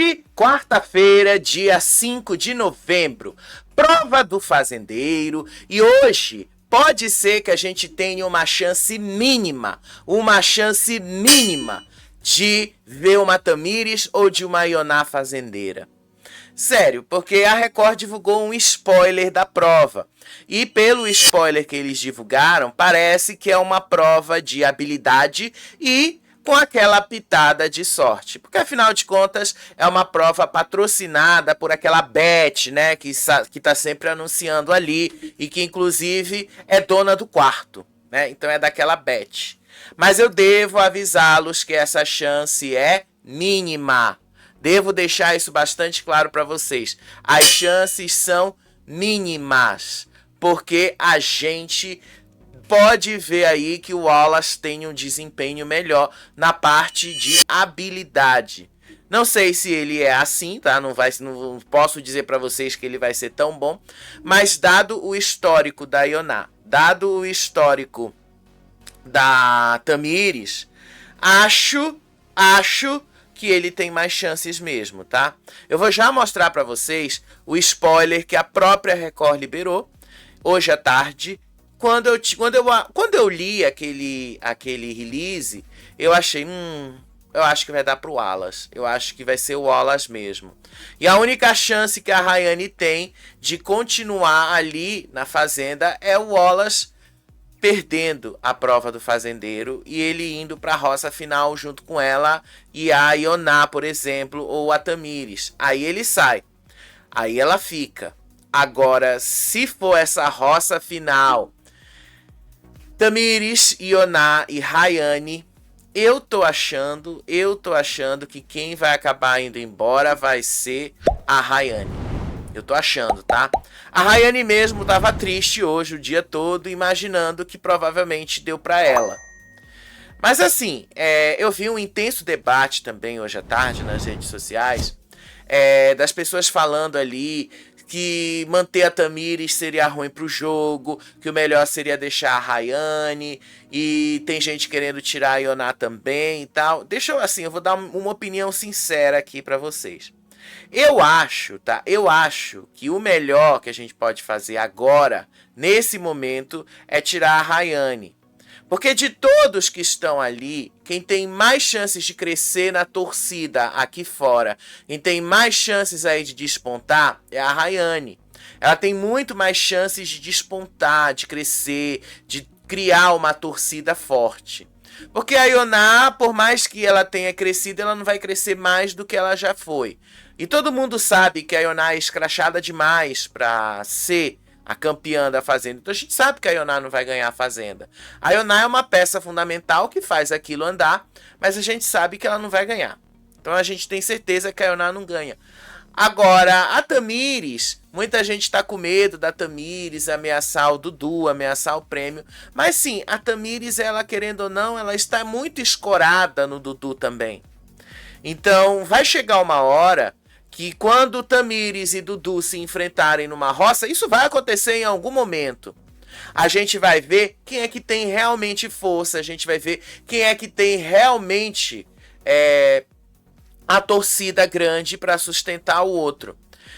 Hoje, quarta-feira, dia 5 de novembro, prova do fazendeiro, e hoje pode ser que a gente tenha uma chance mínima de ver uma Tamires ou de uma Ioná fazendeira. Sério, porque a Record divulgou um spoiler da prova. E pelo spoiler que eles divulgaram, parece que é uma prova de habilidade e com aquela pitada de sorte. Porque, afinal de contas, é uma prova patrocinada por aquela Bet, né? Que tá sempre anunciando ali e que, inclusive, é dona do quarto, né? Então, é daquela Bet. Mas eu devo avisá-los que essa chance é mínima. Devo deixar isso bastante claro para vocês. As chances são mínimas, porque a gente pode ver aí que o Wallace tem um desempenho melhor na parte de habilidade. Não sei se ele é assim, tá? Não posso dizer para vocês que ele vai ser tão bom, mas dado o histórico da Ioná, dado o histórico da Tamires, acho que ele tem mais chances mesmo, tá? Eu vou já mostrar para vocês o spoiler que a própria Record liberou hoje à tarde. Quando eu li aquele release, eu achei, eu acho que vai dar pro Wallace. Eu acho que vai ser o Wallace mesmo. E a única chance que a Rayane tem de continuar ali na fazenda é o Wallace perdendo a prova do fazendeiro e ele indo para a roça final junto com ela e a Ioná, por exemplo, ou a Tamires. Aí ele sai, aí ela fica. Agora, se for essa roça final, Tamires, Ioná e Rayane, eu tô achando que quem vai acabar indo embora vai ser a Rayane. Eu tô achando, tá? A Rayane mesmo tava triste hoje o dia todo, imaginando que provavelmente deu pra ela. Mas assim, eu vi um intenso debate também hoje à tarde nas redes sociais, das pessoas falando ali que manter a Tamires seria ruim pro jogo, que o melhor seria deixar a Rayane, e tem gente querendo tirar a Ioná também e tal. Eu vou dar uma opinião sincera aqui pra vocês. Eu acho que o melhor que a gente pode fazer agora, nesse momento, é tirar a Rayane. Porque de todos que estão ali, quem tem mais chances de crescer na torcida aqui fora, quem tem mais chances aí de despontar, é a Rayane. Ela tem muito mais chances de despontar, de crescer, de criar uma torcida forte. Porque a Ioná, por mais que ela tenha crescido, ela não vai crescer mais do que ela já foi. E todo mundo sabe que a Ioná é escrachada demais para ser a campeã da Fazenda. Então a gente sabe que a Ioná não vai ganhar a Fazenda. A Ioná é uma peça fundamental que faz aquilo andar, mas a gente sabe que ela não vai ganhar. Então a gente tem certeza que a Ioná não ganha. Agora, a Tamires, muita gente está com medo da Tamires ameaçar o Dudu, ameaçar o prêmio. Mas sim, a Tamires, ela querendo ou não, ela está muito escorada no Dudu também. Então, vai chegar uma hora que quando Tamires e Dudu se enfrentarem numa roça, isso vai acontecer em algum momento. A gente vai ver quem é que tem realmente força, a gente vai ver quem é que tem realmente a torcida grande para sustentar o outro.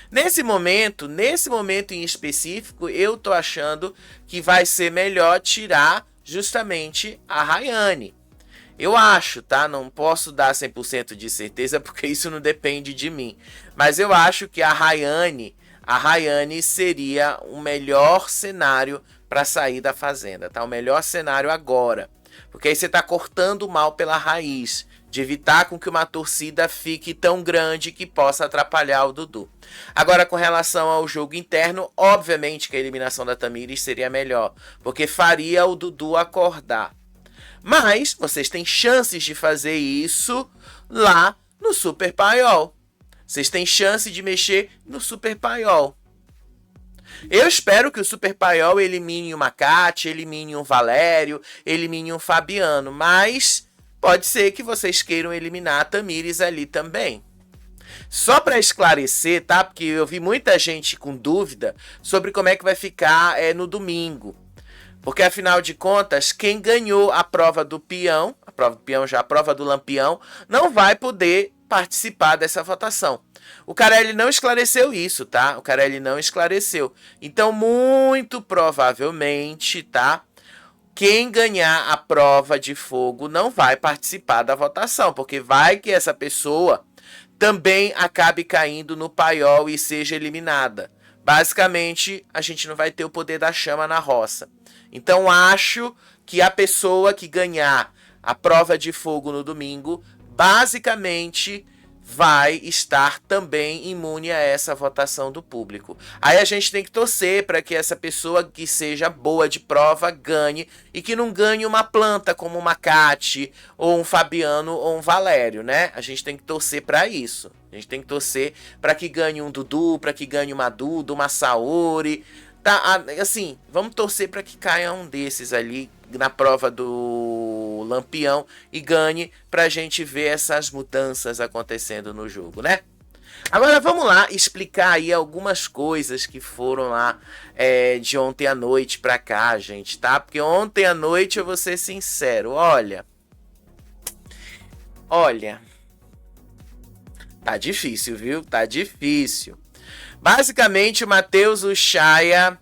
Nesse momento em específico, eu tô achando que vai ser melhor tirar justamente a Rayane. Eu acho, tá? Não posso dar 100% de certeza porque isso não depende de mim. Mas eu acho que a Rayane seria o melhor cenário para sair da fazenda, tá? O melhor cenário agora. Porque aí você tá cortando o mal pela raiz, de evitar com que uma torcida fique tão grande que possa atrapalhar o Dudu. Agora, com relação ao jogo interno, obviamente que a eliminação da Tamires seria melhor, porque faria o Dudu acordar. Mas vocês têm chances de fazer isso lá no Super Paiol. Vocês têm chance de mexer no Super Paiol. Eu espero que o Super Paiol elimine o Macate, elimine o Valério, elimine o Fabiano, mas pode ser que vocês queiram eliminar a Tamires ali também. Só para esclarecer, tá? Porque eu vi muita gente com dúvida sobre como é que vai ficar no domingo. Porque, afinal de contas, quem ganhou a prova do peão, a prova do peão já, a prova do lampião, não vai poder participar dessa votação. O Carelli não esclareceu isso, tá? O Carelli não esclareceu. Então, muito provavelmente, tá? Quem ganhar a prova de fogo não vai participar da votação, porque vai que essa pessoa também acabe caindo no paiol e seja eliminada. Basicamente, a gente não vai ter o poder da chama na roça. Então, acho que a pessoa que ganhar a prova de fogo no domingo, basicamente vai estar também imune a essa votação do público. Aí a gente tem que torcer para que essa pessoa que seja boa de prova ganhe e que não ganhe uma planta como uma Cate, ou um Fabiano, ou um Valério, né? A gente tem que torcer para isso. A gente tem que torcer para que ganhe um Dudu, para que ganhe uma Duda, uma Saori. Tá, assim, vamos torcer para que caia um desses ali na prova do Lampião e ganhe pra gente ver essas mudanças acontecendo no jogo, né? Agora vamos lá explicar aí algumas coisas que foram lá de ontem à noite pra cá, gente, tá? Porque ontem à noite eu vou ser sincero, olha, tá difícil, viu? Tá difícil. Basicamente o Matheus, o Chaya,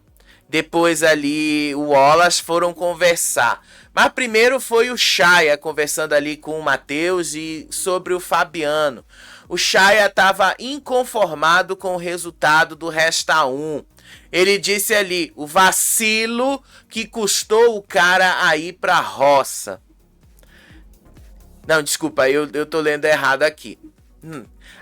depois ali o Wallace foram conversar. Mas primeiro foi o Chaya conversando ali com o Matheus e sobre o Fabiano. O Chaya estava inconformado com o resultado do Resta 1. Ele disse ali, o vacilo que custou o cara a ir pra roça. Não, desculpa, eu tô lendo errado aqui.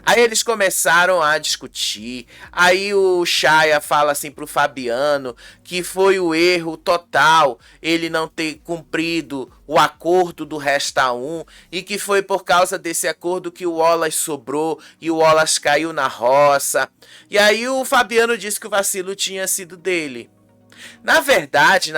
Aí eles começaram a discutir. Aí o Chaya fala assim pro Fabiano que foi o erro total ele não ter cumprido o acordo do Resta 1 e que foi por causa desse acordo que o Wallace sobrou e o Wallace caiu na roça. E aí o Fabiano disse que o vacilo tinha sido dele. Na verdade,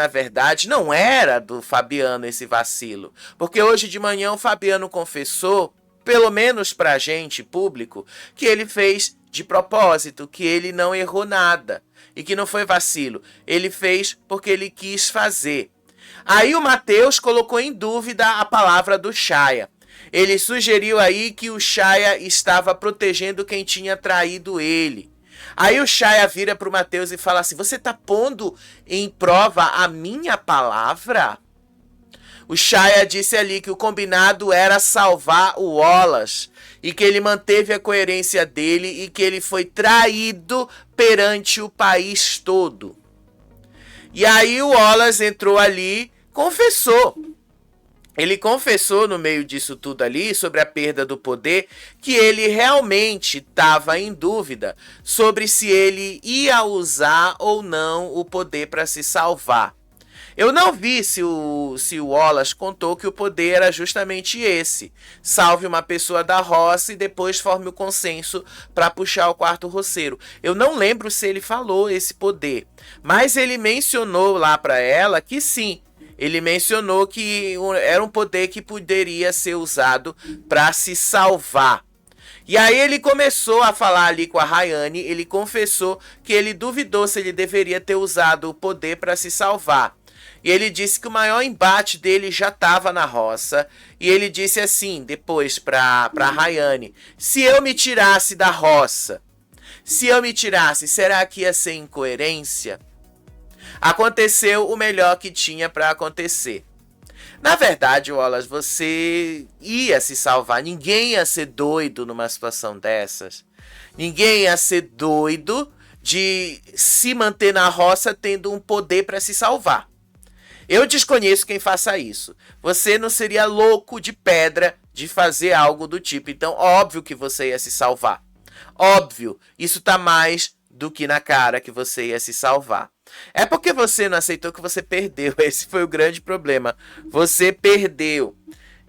não era do Fabiano esse vacilo. Porque hoje de manhã o Fabiano confessou, pelo menos pra gente, público, que ele fez de propósito, que ele não errou nada e que não foi vacilo. Ele fez porque ele quis fazer. Aí o Matheus colocou em dúvida a palavra do Chaya. Ele sugeriu aí que o Chaya estava protegendo quem tinha traído ele. Aí o Chaya vira pro Matheus e fala assim, você tá pondo em prova a minha palavra? O Chaya disse ali que o combinado era salvar o Wallace e que ele manteve a coerência dele e que ele foi traído perante o país todo. E aí o Wallace entrou ali, confessou. Ele confessou no meio disso tudo ali, sobre a perda do poder, que ele realmente estava em dúvida sobre se ele ia usar ou não o poder para se salvar. Eu não vi se o Wallace contou que o poder era justamente esse. Salve uma pessoa da roça e depois forme o consenso para puxar o quarto roceiro. Eu não lembro se ele falou esse poder, mas ele mencionou lá para ela que sim. Ele mencionou que era um poder que poderia ser usado para se salvar. E aí ele começou a falar ali com a Rayane, ele confessou que ele duvidou se ele deveria ter usado o poder para se salvar. E ele disse que o maior embate dele já estava na roça. E ele disse assim, depois para Rayane, se eu me tirasse da roça, será que ia ser incoerência? Aconteceu o melhor que tinha para acontecer. Na verdade, Wallace, você ia se salvar. Ninguém ia ser doido numa situação dessas. Ninguém ia ser doido de se manter na roça tendo um poder para se salvar. Eu desconheço quem faça isso. Você não seria louco de pedra de fazer algo do tipo. Então, óbvio que você ia se salvar. Óbvio, isso tá mais do que na cara que você ia se salvar. É porque você não aceitou que você perdeu. Esse foi o grande problema. Você perdeu.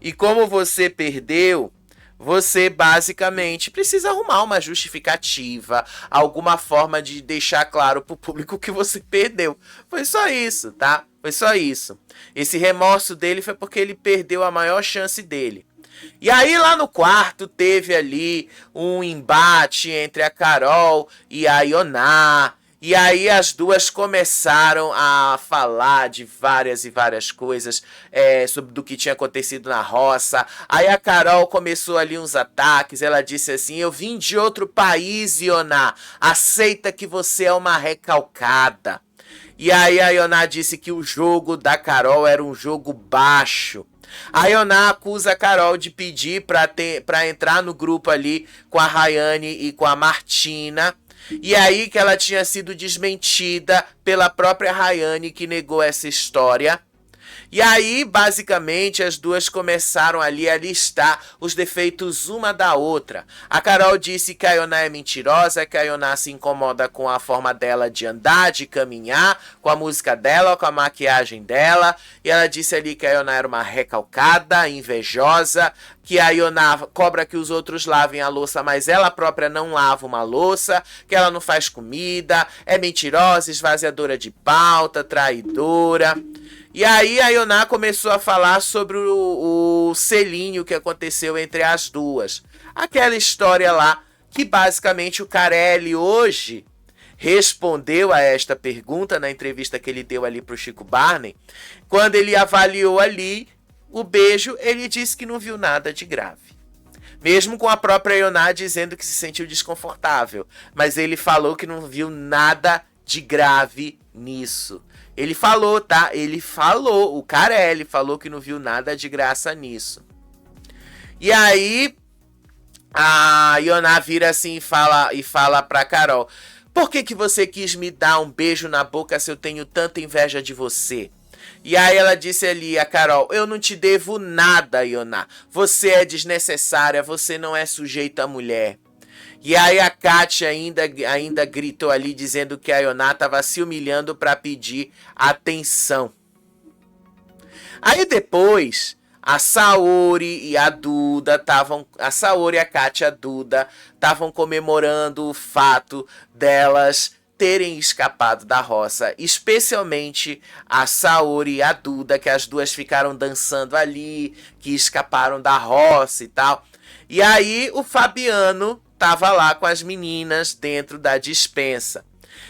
E como você perdeu, você basicamente precisa arrumar uma justificativa, alguma forma de deixar claro pro público que você perdeu. Foi só isso, tá? Foi só isso. Esse remorso dele foi porque ele perdeu a maior chance dele. E aí lá no quarto teve ali um embate entre a Carol e a Ioná. E aí as duas começaram a falar de várias e várias coisas sobre do que tinha acontecido na roça. Aí a Carol começou ali uns ataques. Ela disse assim: eu vim de outro país, Ioná. Aceita que você é uma recalcada. E aí a Ioná disse que o jogo da Carol era um jogo baixo. A Ioná acusa a Carol de pedir para entrar no grupo ali com a Rayane e com a Martina. E aí que ela tinha sido desmentida pela própria Rayane, que negou essa história. E aí, basicamente, as duas começaram ali a listar os defeitos uma da outra. A Carol disse que a Ioná é mentirosa, que a Ioná se incomoda com a forma dela de andar, de caminhar, com a música dela, com a maquiagem dela. E ela disse ali que a Ioná era uma recalcada, invejosa, que a Ioná cobra que os outros lavem a louça, mas ela própria não lava uma louça, que ela não faz comida, é mentirosa, esvaziadora de pauta, traidora. E aí a Ioná começou a falar sobre o selinho que aconteceu entre as duas. Aquela história lá que basicamente o Carelli hoje respondeu a esta pergunta na entrevista que ele deu ali para o Chico Barney. Quando ele avaliou ali o beijo, ele disse que não viu nada de grave. Mesmo com a própria Ioná dizendo que se sentiu desconfortável. Mas ele falou que não viu nada de grave nisso. Ele falou, tá? Ele falou, o Carelli falou que não viu nada de graça nisso. E aí, a Ioná vira assim e fala pra Carol: por que você quis me dar um beijo na boca se eu tenho tanta inveja de você? E aí ela disse ali, a Carol: eu não te devo nada, Ioná. Você é desnecessária, você não é sujeita a mulher. E aí a Kátia ainda gritou ali dizendo que a Ioná estava se humilhando para pedir atenção. Aí depois a Saori e a Duda estavam... A Saori e a Kátia Duda estavam comemorando o fato delas terem escapado da roça. Especialmente a Saori e a Duda, que as duas ficaram dançando ali, que escaparam da roça e tal. E aí o Fabiano tava lá com as meninas dentro da despensa.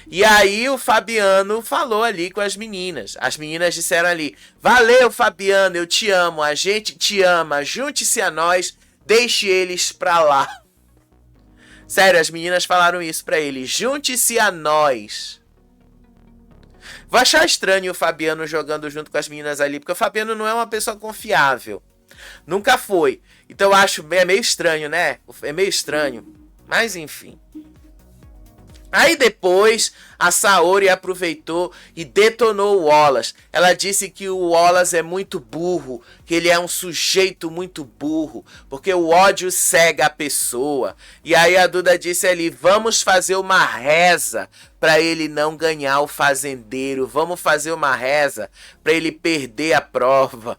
E aí o Fabiano falou ali com as meninas. As meninas disseram ali: valeu, Fabiano, eu te amo, a gente te ama, junte-se a nós, deixe eles pra lá. Sério, as meninas falaram isso pra ele: junte-se a nós. Vou achar estranho o Fabiano jogando junto com as meninas ali, porque o Fabiano não é uma pessoa confiável. Nunca foi. Então eu acho meio estranho, né? É meio estranho. Mas enfim. Aí depois a Saori aproveitou e detonou o Wallace. Ela disse que o Wallace é muito burro, que ele é um sujeito muito burro, porque o ódio cega a pessoa. E aí a Duda disse ali: vamos fazer uma reza para ele não ganhar o fazendeiro. Vamos fazer uma reza para ele perder a prova.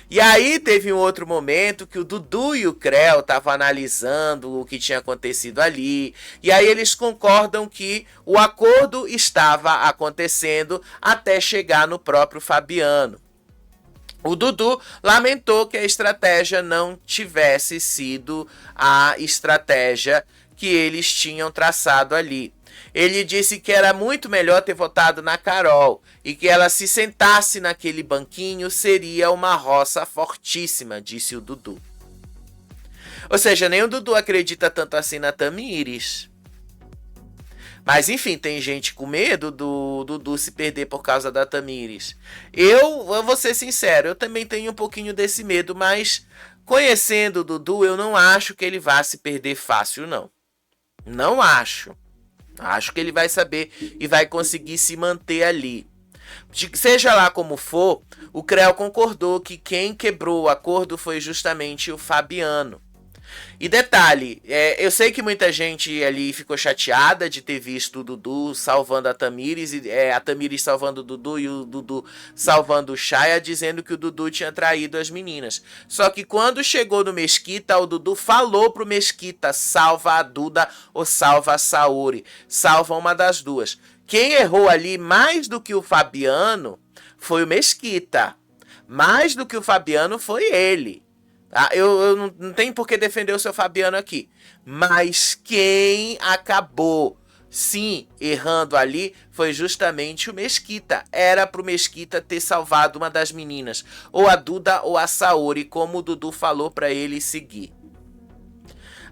E aí teve um outro momento que o Dudu e o Creu estavam analisando o que tinha acontecido ali. E aí eles concordam que o acordo estava acontecendo até chegar no próprio Fabiano. O Dudu lamentou que a estratégia não tivesse sido a estratégia que eles tinham traçado ali. Ele disse que era muito melhor ter votado na Carol e que ela se sentasse naquele banquinho seria uma roça fortíssima, disse o Dudu. Ou seja, nem o Dudu acredita tanto assim na Tamires. Mas enfim, tem gente com medo do Dudu se perder por causa da Tamires. Eu vou ser sincero, eu também tenho um pouquinho desse medo, mas conhecendo o Dudu, eu não acho que ele vá se perder fácil, não. Não acho. Acho que ele vai saber e vai conseguir se manter ali. Seja lá como for, o Creu concordou que quem quebrou o acordo foi justamente o Fabiano. E detalhe, eu sei que muita gente ali ficou chateada de ter visto o Dudu salvando a Tamires, a Tamires salvando o Dudu e o Dudu salvando o Chaya, dizendo que o Dudu tinha traído as meninas. Só que quando chegou no Mesquita, o Dudu falou pro Mesquita: salva a Duda ou salva a Saori, salva uma das duas. Quem errou ali mais do que o Fabiano foi o Mesquita. Mais do que o Fabiano foi ele. Tá? Eu não tenho por que defender o seu Fabiano aqui. Mas quem acabou sim, errando ali, foi justamente o Mesquita. Era pro Mesquita ter salvado uma das meninas, ou a Duda ou a Saori, como o Dudu falou pra ele seguir.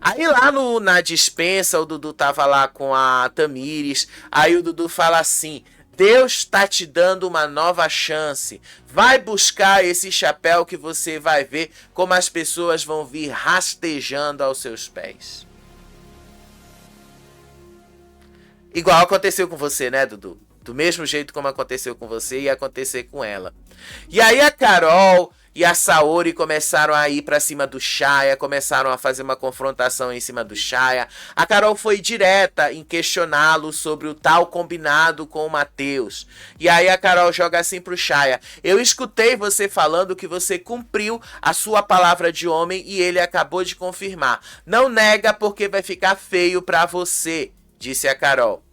Aí lá na dispensa, o Dudu tava lá com a Tamires, aí o Dudu fala assim: Deus tá te dando uma nova chance. Vai buscar esse chapéu que você vai ver como as pessoas vão vir rastejando aos seus pés. Igual aconteceu com você, né, Dudu? Do mesmo jeito como aconteceu com você, ia acontecer com ela. E aí a Carol e a Saori começaram a ir pra cima do Shaya, começaram a fazer uma confrontação em cima do Shaya. A Carol foi direta em questioná-lo sobre o tal combinado com o Matheus. E aí a Carol joga assim pro Shaya: eu escutei você falando que você cumpriu a sua palavra de homem e ele acabou de confirmar. Não nega porque vai ficar feio pra você, disse a Carol.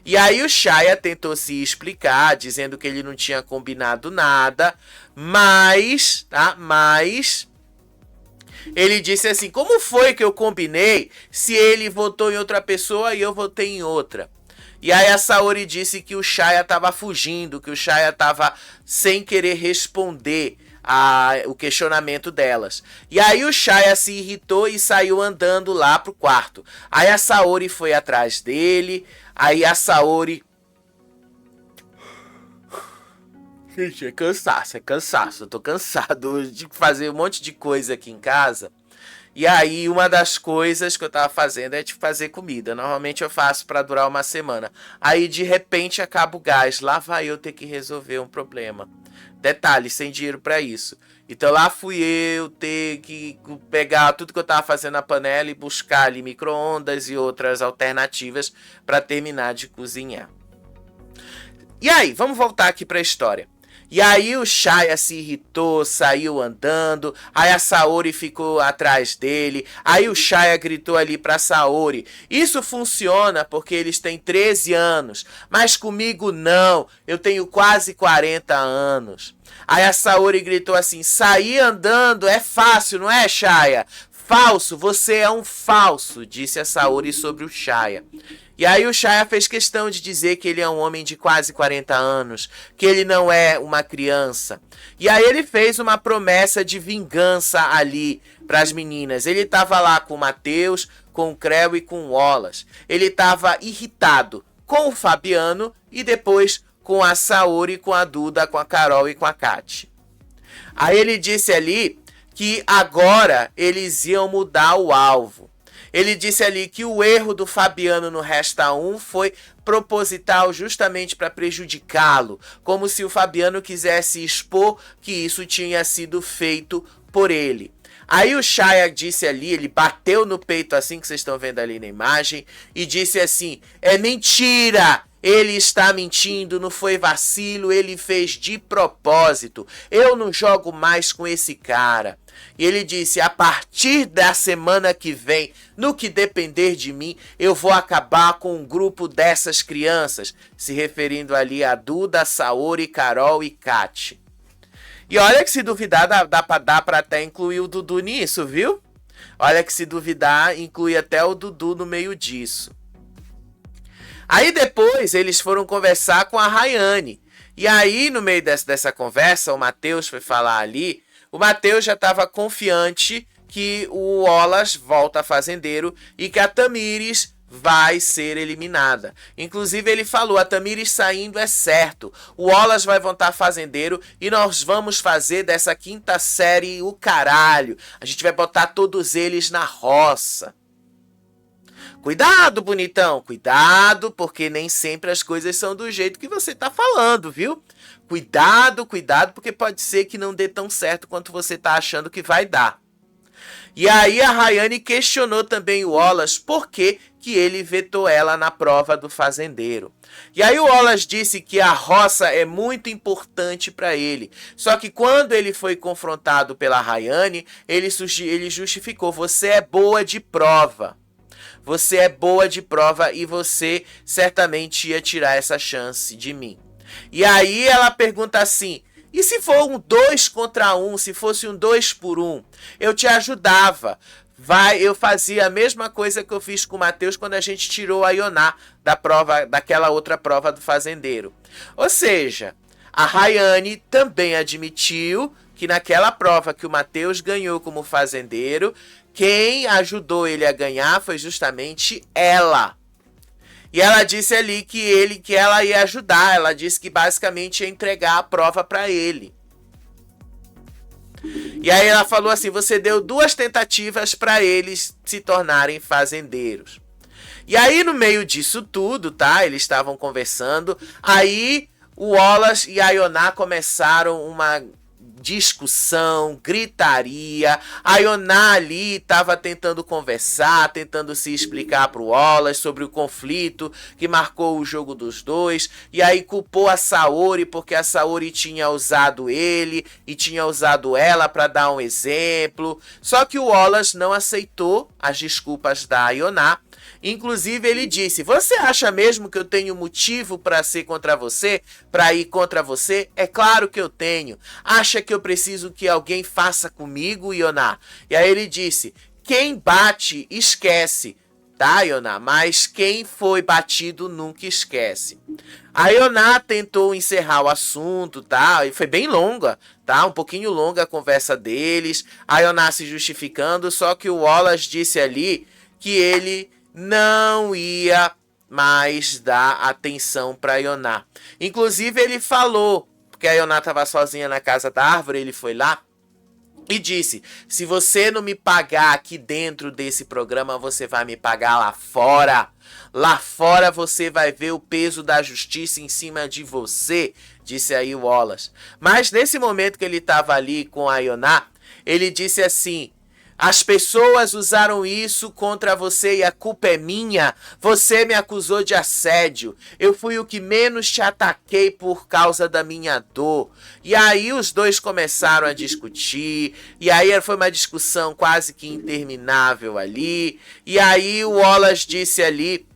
E aí o Shaya tentou se explicar, dizendo que ele não tinha combinado nada, mas ele disse assim: como foi que eu combinei se ele votou em outra pessoa e eu votei em outra? E aí a Saori disse que o Shaya estava fugindo, que o Shaya estava sem querer responder o questionamento delas. E aí o Shaya se irritou e saiu andando lá pro quarto. Aí a Saori foi atrás dele. Aí a Saori... Gente, é cansaço. Eu tô cansado de fazer um monte de coisa aqui em casa. E aí uma das coisas que eu tava fazendo é de fazer comida. Normalmente eu faço pra durar uma semana. Aí de repente acaba o gás. Lá vai eu ter que resolver um problema. Detalhe, sem dinheiro pra isso. Então lá fui eu ter que pegar tudo que eu tava fazendo na panela e buscar ali micro-ondas e outras alternativas para terminar de cozinhar. E aí, vamos voltar aqui pra história. E aí o Shaya se irritou, saiu andando, aí a Saori ficou atrás dele, aí o Shaya gritou ali pra Saori: isso funciona porque eles têm 13 anos, mas comigo não, eu tenho quase 40 anos. Aí a Saori gritou assim: sair andando é fácil, não é, Shaya? Falso, você é um falso, disse a Saori sobre o Shaya. E aí o Shaya fez questão de dizer que ele é um homem de quase 40 anos, que ele não é uma criança. E aí ele fez uma promessa de vingança ali para as meninas. Ele estava lá com o Matheus, com o Creu e com o Wallace. Ele estava irritado com o Fabiano e depois com a Saori, com a Duda, com a Carol e com a Kati. Aí ele disse ali que agora eles iam mudar o alvo. Ele disse ali que o erro do Fabiano no Resta 1 foi proposital justamente para prejudicá-lo, como se o Fabiano quisesse expor que isso tinha sido feito por ele. Aí o Shaya disse ali, ele bateu no peito assim que vocês estão vendo ali na imagem e disse assim: é mentira! Ele está mentindo, não foi vacilo, ele fez de propósito. Eu não jogo mais com esse cara. E ele disse: a partir da semana que vem, no que depender de mim, eu vou acabar com um grupo dessas crianças. Se referindo ali a Duda, Saori, Carol e Kati. E olha que se duvidar, dá pra até incluir o Dudu nisso, viu? Olha que se duvidar, inclui até o Dudu no meio disso. Aí depois eles foram conversar com a Rayane. E aí no meio dessa conversa, o Matheus foi falar ali. O Matheus já estava confiante que o Wallace volta a fazendeiro e que a Tamires vai ser eliminada. Inclusive ele falou: a Tamires saindo é certo. O Wallace vai voltar fazendeiro e nós vamos fazer dessa quinta série o caralho. A gente vai botar todos eles na roça. Cuidado, bonitão, cuidado, porque nem sempre as coisas são do jeito que você tá falando, viu? Cuidado, porque pode ser que não dê tão certo quanto você tá achando que vai dar. E aí a Rayane questionou também o Wallace por que ele vetou ela na prova do fazendeiro. E aí o Wallace disse que a roça é muito importante para ele. Só que quando ele foi confrontado pela Rayane, ele justificou: você é boa de prova. Você é boa de prova e você certamente ia tirar essa chance de mim. E aí ela pergunta assim: e se for um 2 contra 1, se fosse um 2 por 1, eu te ajudava. eu fazia a mesma coisa que eu fiz com o Mateus quando a gente tirou a Ioná daquela outra prova do fazendeiro. Ou seja, a Rayane também admitiu que naquela prova que o Mateus ganhou como fazendeiro, quem ajudou ele a ganhar foi justamente ela. E ela disse ali que ela ia ajudar. Ela disse que basicamente ia entregar a prova para ele. E aí ela falou assim: você deu 2 tentativas para eles se tornarem fazendeiros. E aí no meio disso tudo, tá? Eles estavam conversando. Aí o Wallace e a Ioná começaram uma discussão, gritaria. A Ioná ali estava tentando conversar, tentando se explicar para o Wallace sobre o conflito que marcou o jogo dos dois, e aí culpou a Saori porque a Saori tinha usado ele e tinha usado ela para dar um exemplo. Só que o Wallace não aceitou as desculpas da Ioná. Inclusive ele disse: você acha mesmo que eu tenho motivo para ser contra você? Para ir contra você? É claro que eu tenho. Acha que eu preciso que alguém faça comigo, Ioná? E aí ele disse: quem bate esquece, tá, Ioná? Mas quem foi batido nunca esquece. A Ioná tentou encerrar o assunto, tá? E foi bem longa, tá? Um pouquinho longa a conversa deles. A Ioná se justificando, só que o Wallace disse ali que ele não ia mais dar atenção para Ioná. Inclusive ele falou, porque a Ioná estava sozinha na casa da árvore, ele foi lá e disse: se você não me pagar aqui dentro desse programa, você vai me pagar lá fora. Lá fora você vai ver o peso da justiça em cima de você, disse aí o Wallace. Mas nesse momento que ele estava ali com a Ioná, ele disse assim: as pessoas usaram isso contra você e a culpa é minha. Você me acusou de assédio. Eu fui o que menos te ataquei por causa da minha dor. E aí os dois começaram a discutir. E aí foi uma discussão quase que interminável ali. E aí o Wallace disse ali,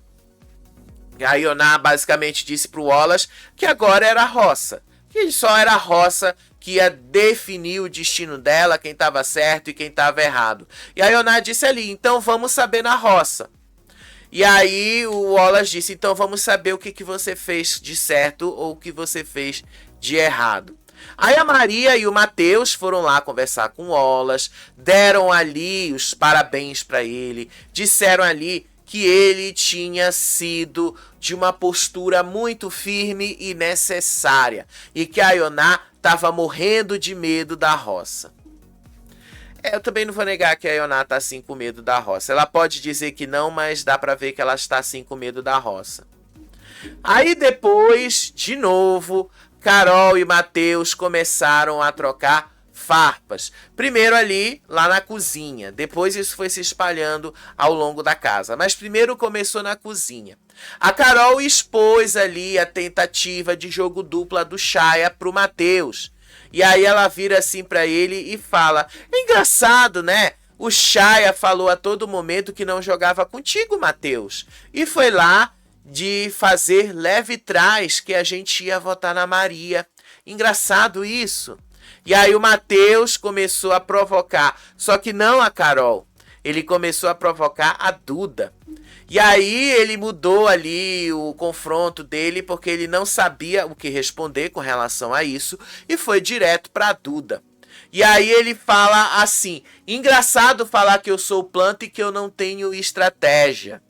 a Ioná basicamente disse pro Wallace que agora era a roça. Que só era a roça que ia definir o destino dela, quem estava certo e quem estava errado. E a Ioná disse ali: então vamos saber na roça. E aí o Wallace disse: então vamos saber o que você fez de certo ou o que você fez de errado. Aí a Maria e o Mateus foram lá conversar com o Wallace, deram ali os parabéns para ele, disseram ali que ele tinha sido de uma postura muito firme e necessária, e que a Ioná estava morrendo de medo da roça. Eu também não vou negar que a Ioná tá assim com medo da roça. Ela pode dizer que não, mas dá pra ver que ela está assim com medo da roça. Aí depois, de novo, Carol e Mateus começaram a trocar farpas. Primeiro ali, lá na cozinha. Depois isso foi se espalhando ao longo da casa. Mas primeiro começou na cozinha. A Carol expôs ali a tentativa de jogo dupla do Shaya pro Mateus. E aí ela vira assim pra ele e fala: é engraçado, né? O Shaya falou a todo momento que não jogava contigo, Mateus. E foi lá de fazer leve trás que a gente ia votar na Maria. Engraçado isso. E aí o Mateus começou a provocar, só que não a Carol. Ele começou a provocar a Duda. E aí ele mudou ali o confronto dele porque ele não sabia o que responder com relação a isso e foi direto para a Duda. E aí ele fala assim: engraçado falar que eu sou planta e que eu não tenho estratégia.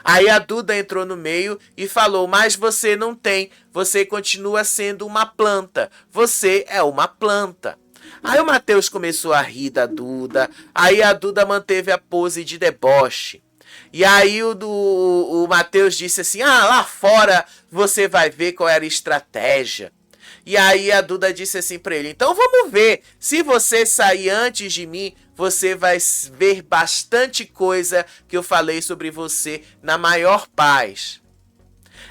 Aí a Duda entrou no meio e falou: mas você não tem, você continua sendo uma planta, você é uma planta. Aí o Mateus começou a rir da Duda, aí a Duda manteve a pose de deboche. E aí o Mateus disse assim: ah, lá fora você vai ver qual era a estratégia. E aí a Duda disse assim pra ele: então vamos ver, se você sair antes de mim, você vai ver bastante coisa que eu falei sobre você na maior paz.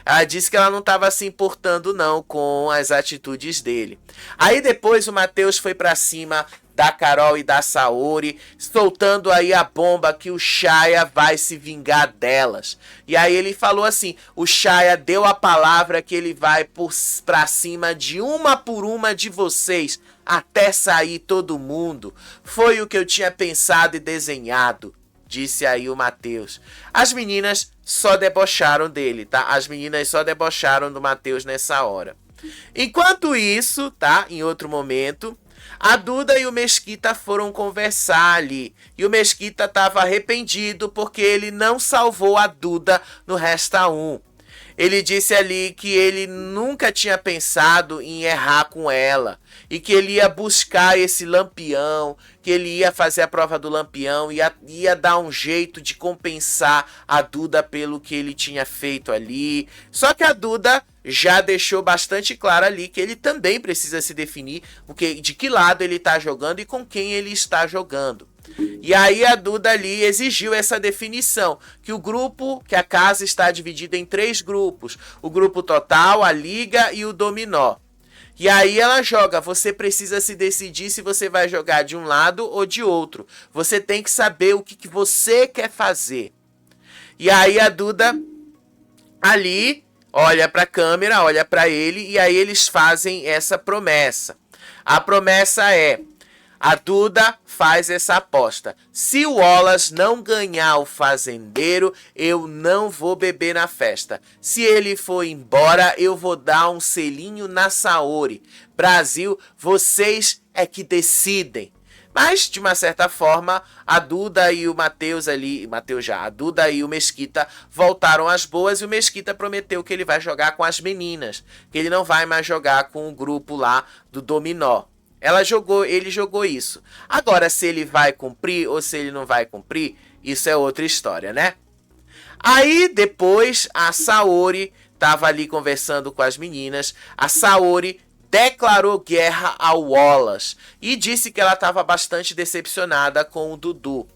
Ela disse que ela não estava se importando não com as atitudes dele. Aí depois o Mateus foi pra cima da Carol e da Saori, soltando aí a bomba que o Shaya vai se vingar delas. E aí ele falou assim: o Shaya deu a palavra que ele vai pra cima de uma por uma de vocês, até sair todo mundo. Foi o que eu tinha pensado e desenhado. disse aí o Matheus. As meninas só debocharam dele, tá? As meninas só debocharam do Matheus nessa hora. Enquanto isso, tá? Em outro momento, a Duda e o Mesquita foram conversar ali. E o Mesquita estava arrependido porque ele não salvou a Duda no Resta 1. Ele disse ali que ele nunca tinha pensado em errar com ela. E que ele ia buscar esse lampião, que ele ia fazer a prova do lampião, ia dar um jeito de compensar a Duda pelo que ele tinha feito ali. Só que a Duda já deixou bastante claro ali que ele também precisa se definir de que lado ele está jogando e com quem ele está jogando. E aí a Duda ali exigiu essa definição, que a casa está dividida em 3 grupos, o grupo total, a liga e o dominó. E aí ela joga, você precisa se decidir se você vai jogar de um lado ou de outro. Você tem que saber o que você quer fazer. E aí a Duda ali olha para a câmera, olha para ele e aí eles fazem essa promessa. A promessa é: a Duda faz essa aposta. Se o Wallace não ganhar o fazendeiro, eu não vou beber na festa. Se ele for embora, eu vou dar um selinho na Saori. Brasil, vocês é que decidem. Mas, de uma certa forma, a Duda e o Matheus ali... a Duda e o Mesquita voltaram às boas e o Mesquita prometeu que ele vai jogar com as meninas. Que ele não vai mais jogar com o grupo lá do dominó. Ele jogou isso. Agora, se ele vai cumprir ou se ele não vai cumprir, isso é outra história, né? Aí, depois, a Saori estava ali conversando com as meninas. A Saori declarou guerra ao Wallace e disse que ela estava bastante decepcionada com o Dudu.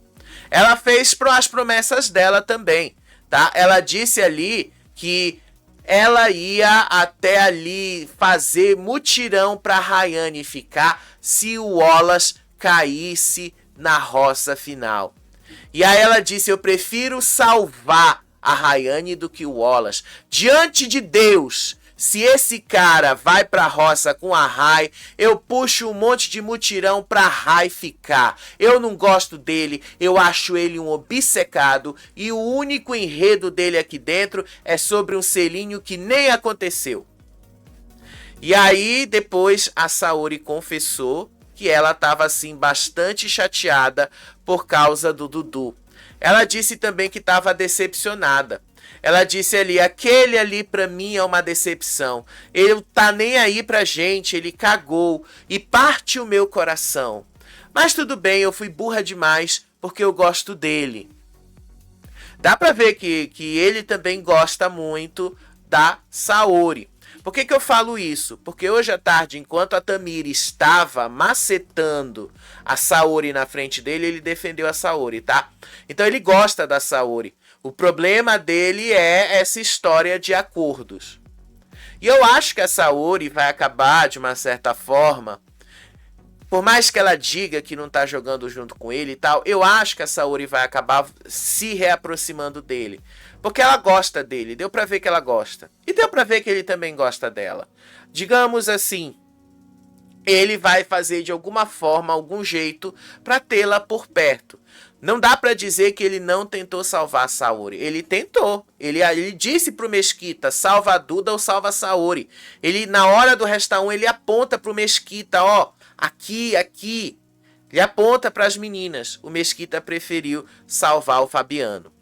Ela fez as promessas dela também, tá? Ela disse ali que ela ia até ali fazer mutirão para a Rayane ficar se o Wallace caísse na roça final. E aí ela disse: eu prefiro salvar a Rayane do que o Wallace. Diante de Deus, se esse cara vai pra roça com a Ray, eu puxo um monte de mutirão pra Ray ficar. Eu não gosto dele, eu acho ele um obcecado e o único enredo dele aqui dentro é sobre um selinho que nem aconteceu. E aí depois a Saori confessou que ela estava assim bastante chateada por causa do Dudu. Ela disse também que estava decepcionada. Ela disse ali: aquele ali pra mim é uma decepção. Ele tá nem aí pra gente, ele cagou e parte o meu coração. Mas tudo bem, eu fui burra demais porque eu gosto dele. Dá pra ver que ele também gosta muito da Saori. Por que eu falo isso? Porque hoje à tarde, enquanto a Tamiri estava macetando a Saori na frente dele, ele defendeu a Saori, tá? Então ele gosta da Saori. O problema dele é essa história de acordos. E eu acho que a Saori vai acabar, de uma certa forma, por mais que ela diga que não tá jogando junto com ele e tal, eu acho que a Saori vai acabar se reaproximando dele. Porque ela gosta dele, deu pra ver que ela gosta. E deu pra ver que ele também gosta dela. Digamos assim, ele vai fazer de alguma forma, algum jeito, pra tê-la por perto. Não dá pra dizer que ele não tentou salvar a Saori. Ele tentou. Ele disse pro Mesquita: salva a Duda ou salva a Saori. Ele, na hora do Resta 1, ele aponta pro Mesquita: ó, aqui. Ele aponta pras meninas. O Mesquita preferiu salvar o Fabiano.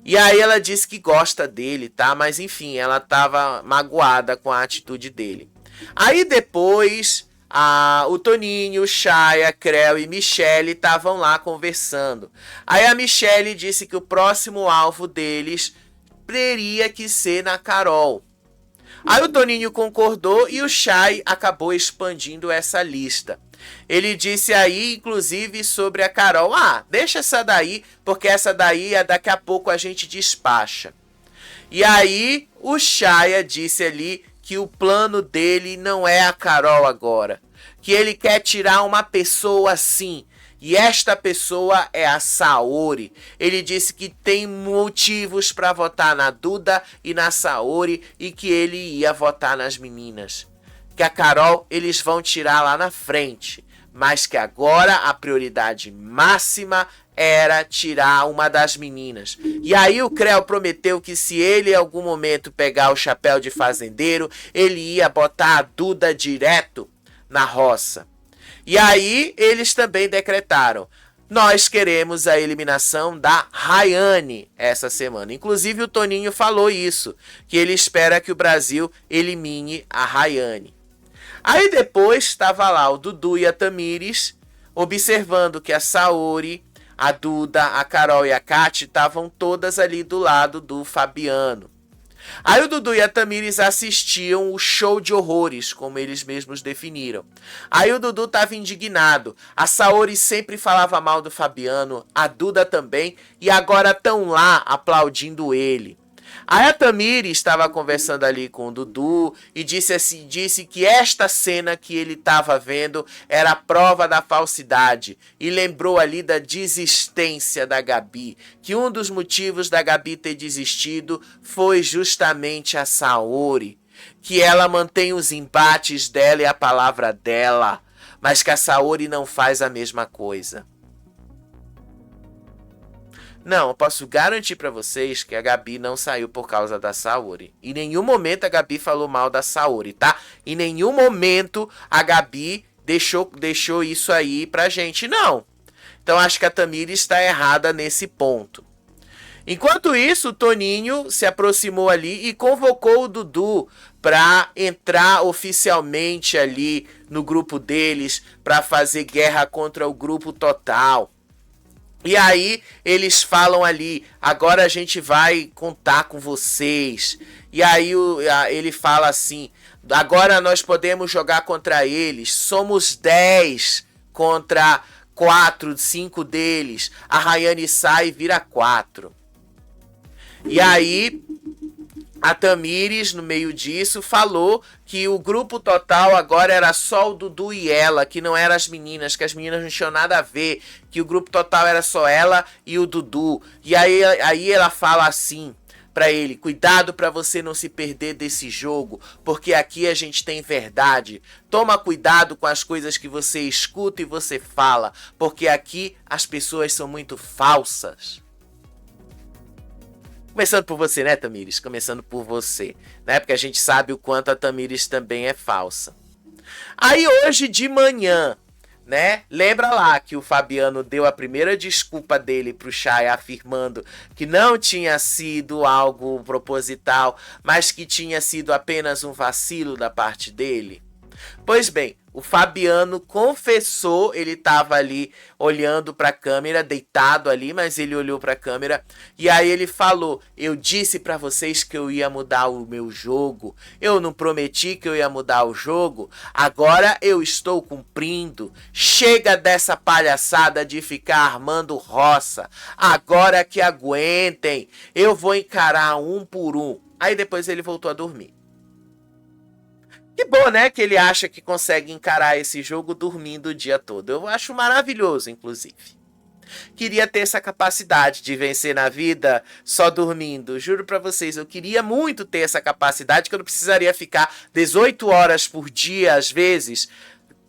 E aí ela disse que gosta dele, tá? Mas enfim, ela tava magoada com a atitude dele. Aí depois, o Toninho, Chaya, Creu e Michele estavam lá conversando. Aí a Michele disse que o próximo alvo deles teria que ser na Carol. Aí o Toninho concordou e o Chay acabou expandindo essa lista. Ele disse aí, inclusive, sobre a Carol: deixa essa daí, porque essa daí daqui a pouco a gente despacha. E aí o Chaya disse ali que o plano dele não é a Carol agora. Que ele quer tirar uma pessoa assim. E esta pessoa é a Saori. Ele disse que tem motivos para votar na Duda e na Saori e que ele ia votar nas meninas. Que a Carol eles vão tirar lá na frente. Mas que agora a prioridade máxima era tirar uma das meninas. E aí o Creu prometeu que se ele em algum momento pegar o chapéu de fazendeiro, ele ia botar a Duda direto na roça. E aí eles também decretaram: nós queremos a eliminação da Rayane essa semana. Inclusive o Toninho falou isso, que ele espera que o Brasil elimine a Rayane. Aí depois estava lá o Dudu e a Tamires observando que a Saori, a Duda, a Carol e a Kati estavam todas ali do lado do Fabiano. Aí o Dudu e a Tamires assistiam o show de horrores, como eles mesmos definiram. Aí o Dudu estava indignado. A Saori sempre falava mal do Fabiano, a Duda também, e agora estão lá aplaudindo ele. Aí a Tamires estava conversando ali com o Dudu e disse que esta cena que ele estava vendo era a prova da falsidade. E lembrou ali da desistência da Gabi, que um dos motivos da Gabi ter desistido foi justamente a Saori, que ela mantém os embates dela e a palavra dela, mas que a Saori não faz a mesma coisa. Não, eu posso garantir pra vocês que a Gabi não saiu por causa da Saori. Em nenhum momento a Gabi falou mal da Saori, tá? Em nenhum momento a Gabi deixou isso aí pra gente, não. Então acho que a Tamires está errada nesse ponto. Enquanto isso, o Toninho se aproximou ali e convocou o Dudu para entrar oficialmente ali no grupo deles, para fazer guerra contra o grupo Total. E aí eles falam ali: agora a gente vai contar com vocês. E aí ele fala assim: agora nós podemos jogar contra eles. Somos 10 contra 4, 5 deles. A Rayane sai e vira 4. E aí a Tamires, no meio disso, falou que o grupo Total agora era só o Dudu e ela, que não eram as meninas, que as meninas não tinham nada a ver, que o grupo Total era só ela e o Dudu. E aí ela fala assim pra ele: cuidado pra você não se perder desse jogo, porque aqui a gente tem verdade. Toma cuidado com as coisas que você escuta e você fala, porque aqui as pessoas são muito falsas. Começando por você, né, Tamires? Começando por você, né? Porque a gente sabe o quanto a Tamires também é falsa. Aí hoje de manhã, né? Lembra lá que o Fabiano deu a primeira desculpa dele pro Chay, afirmando que não tinha sido algo proposital, mas que tinha sido apenas um vacilo da parte dele? Pois bem, o Fabiano confessou, ele estava ali olhando para a câmera, deitado ali, mas ele olhou para a câmera e aí ele falou: eu disse para vocês que eu ia mudar o meu jogo, eu não prometi que eu ia mudar o jogo, agora eu estou cumprindo, chega dessa palhaçada de ficar armando roça, agora que aguentem, eu vou encarar um por um. Aí depois ele voltou a dormir. Que bom, né? Que ele acha que consegue encarar esse jogo dormindo o dia todo. Eu acho maravilhoso, inclusive. Queria ter essa capacidade de vencer na vida só dormindo. Juro pra vocês, eu queria muito ter essa capacidade, que eu não precisaria ficar 18 horas por dia, às vezes,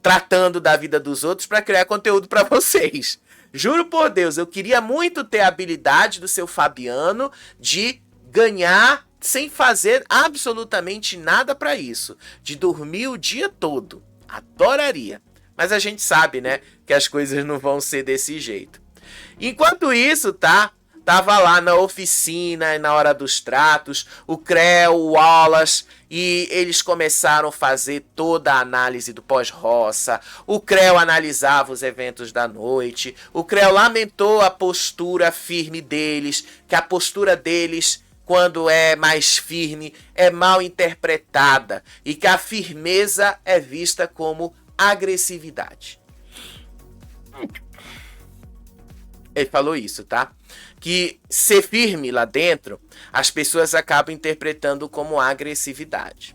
tratando da vida dos outros para criar conteúdo pra vocês. Juro por Deus, eu queria muito ter a habilidade do seu Fabiano de ganhar sem fazer absolutamente nada para isso, de dormir o dia todo. Adoraria. Mas a gente sabe, né, que as coisas não vão ser desse jeito. Enquanto isso, tava lá na oficina, na hora dos tratos, o Creu, o Wallace, e eles começaram a fazer toda a análise do pós-roça. O Creu analisava os eventos da noite. O Creu lamentou a postura firme deles, que a postura deles, quando é mais firme, é mal interpretada e que a firmeza é vista como agressividade. Ele falou isso, tá? Que ser firme lá dentro, as pessoas acabam interpretando como agressividade.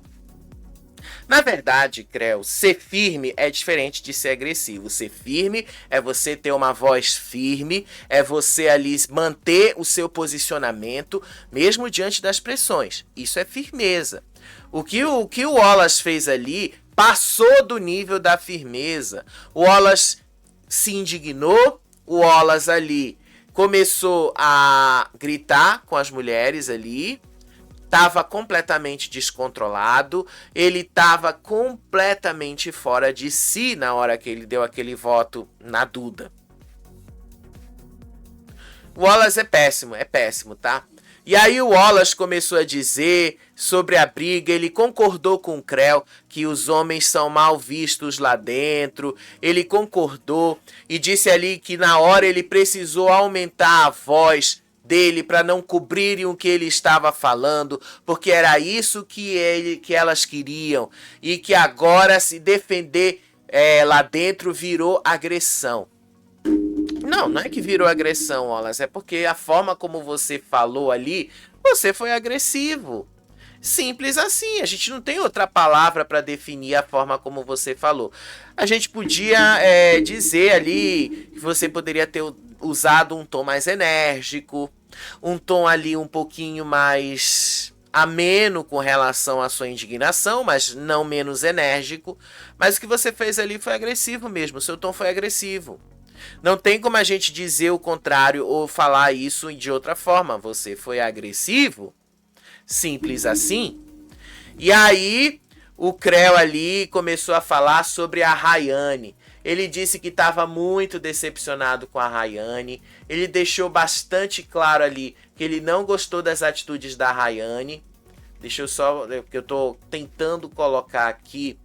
Na verdade, Creu, ser firme é diferente de ser agressivo. Ser firme é você ter uma voz firme, é você ali manter o seu posicionamento, mesmo diante das pressões. Isso é firmeza. O que o Wallace fez ali passou do nível da firmeza. O Wallace se indignou, o Wallace ali começou a gritar com as mulheres ali, estava completamente descontrolado, ele estava completamente fora de si na hora que ele deu aquele voto na Duda. O Wallace é péssimo, tá? E aí o Wallace começou a dizer sobre a briga, ele concordou com o Creu que os homens são mal vistos lá dentro, ele concordou e disse ali que na hora ele precisou aumentar a voz dele para não cobrirem o que ele estava falando, porque era isso que elas queriam, e que agora se defender lá dentro virou agressão. Não é que virou agressão, Wallace, é porque a forma como você falou ali, você foi agressivo. Simples assim, a gente não tem outra palavra para definir a forma como você falou. A gente podia dizer ali que você poderia ter usado um tom mais enérgico, um tom ali um pouquinho mais ameno com relação à sua indignação, mas não menos enérgico. Mas o que você fez ali foi agressivo mesmo, o seu tom foi agressivo. Não tem como a gente dizer o contrário ou falar isso de outra forma. Você foi agressivo, simples assim. E aí o Creu ali começou a falar sobre a Rayane. Ele disse que estava muito decepcionado com a Rayane. Ele deixou bastante claro ali que ele não gostou das atitudes da Rayane. Deixa eu só, porque eu estou tentando colocar aqui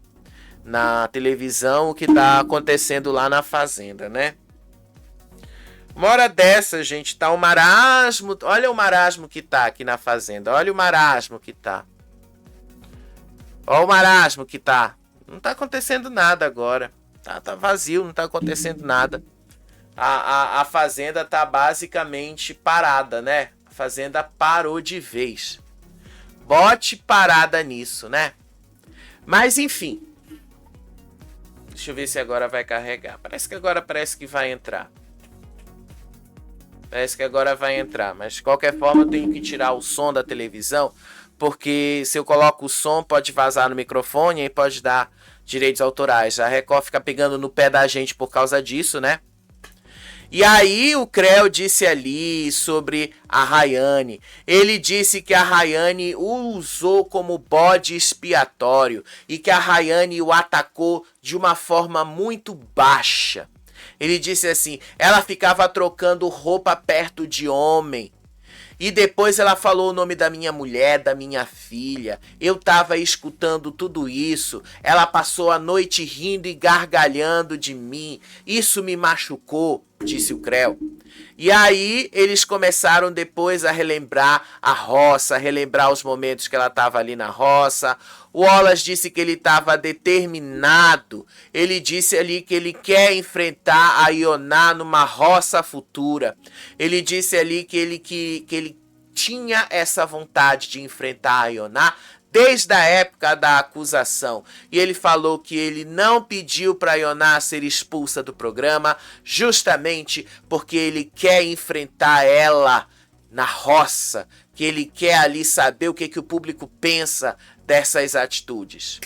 na televisão o que está acontecendo lá na fazenda, né? Uma hora dessa, gente, tá um marasmo. Olha o marasmo que tá aqui na fazenda. Olha o marasmo que tá. Olha o marasmo que tá. Não tá acontecendo nada agora. Tá vazio, não tá acontecendo nada. A fazenda tá basicamente parada, né? A fazenda parou de vez. Bote parada nisso, né? Mas enfim. Deixa eu ver se agora vai carregar. Parece que vai entrar. Parece que agora vai entrar, mas de qualquer forma eu tenho que tirar o som da televisão, porque se eu coloco o som pode vazar no microfone e pode dar direitos autorais. A Record fica pegando no pé da gente por causa disso, né? E aí o Creu disse ali sobre a Rayane. Ele disse que a Rayane o usou como bode expiatório e que a Rayane o atacou de uma forma muito baixa. Ele disse assim, ela ficava trocando roupa perto de homem. E depois ela falou o nome da minha mulher, da minha filha. Eu tava escutando tudo isso. Ela passou a noite rindo e gargalhando de mim. Isso me machucou, disse o Creu. E aí eles começaram depois a relembrar a roça, relembrar os momentos que ela estava ali na roça. O Wallace disse que ele estava determinado. Ele disse ali que ele quer enfrentar a Ioná numa roça futura. Ele disse ali que ele tinha essa vontade de enfrentar a Ioná desde a época da acusação. E ele falou que ele não pediu para a Ioná ser expulsa do programa justamente porque ele quer enfrentar ela na roça, que ele quer ali saber o que o público pensa dessas atitudes.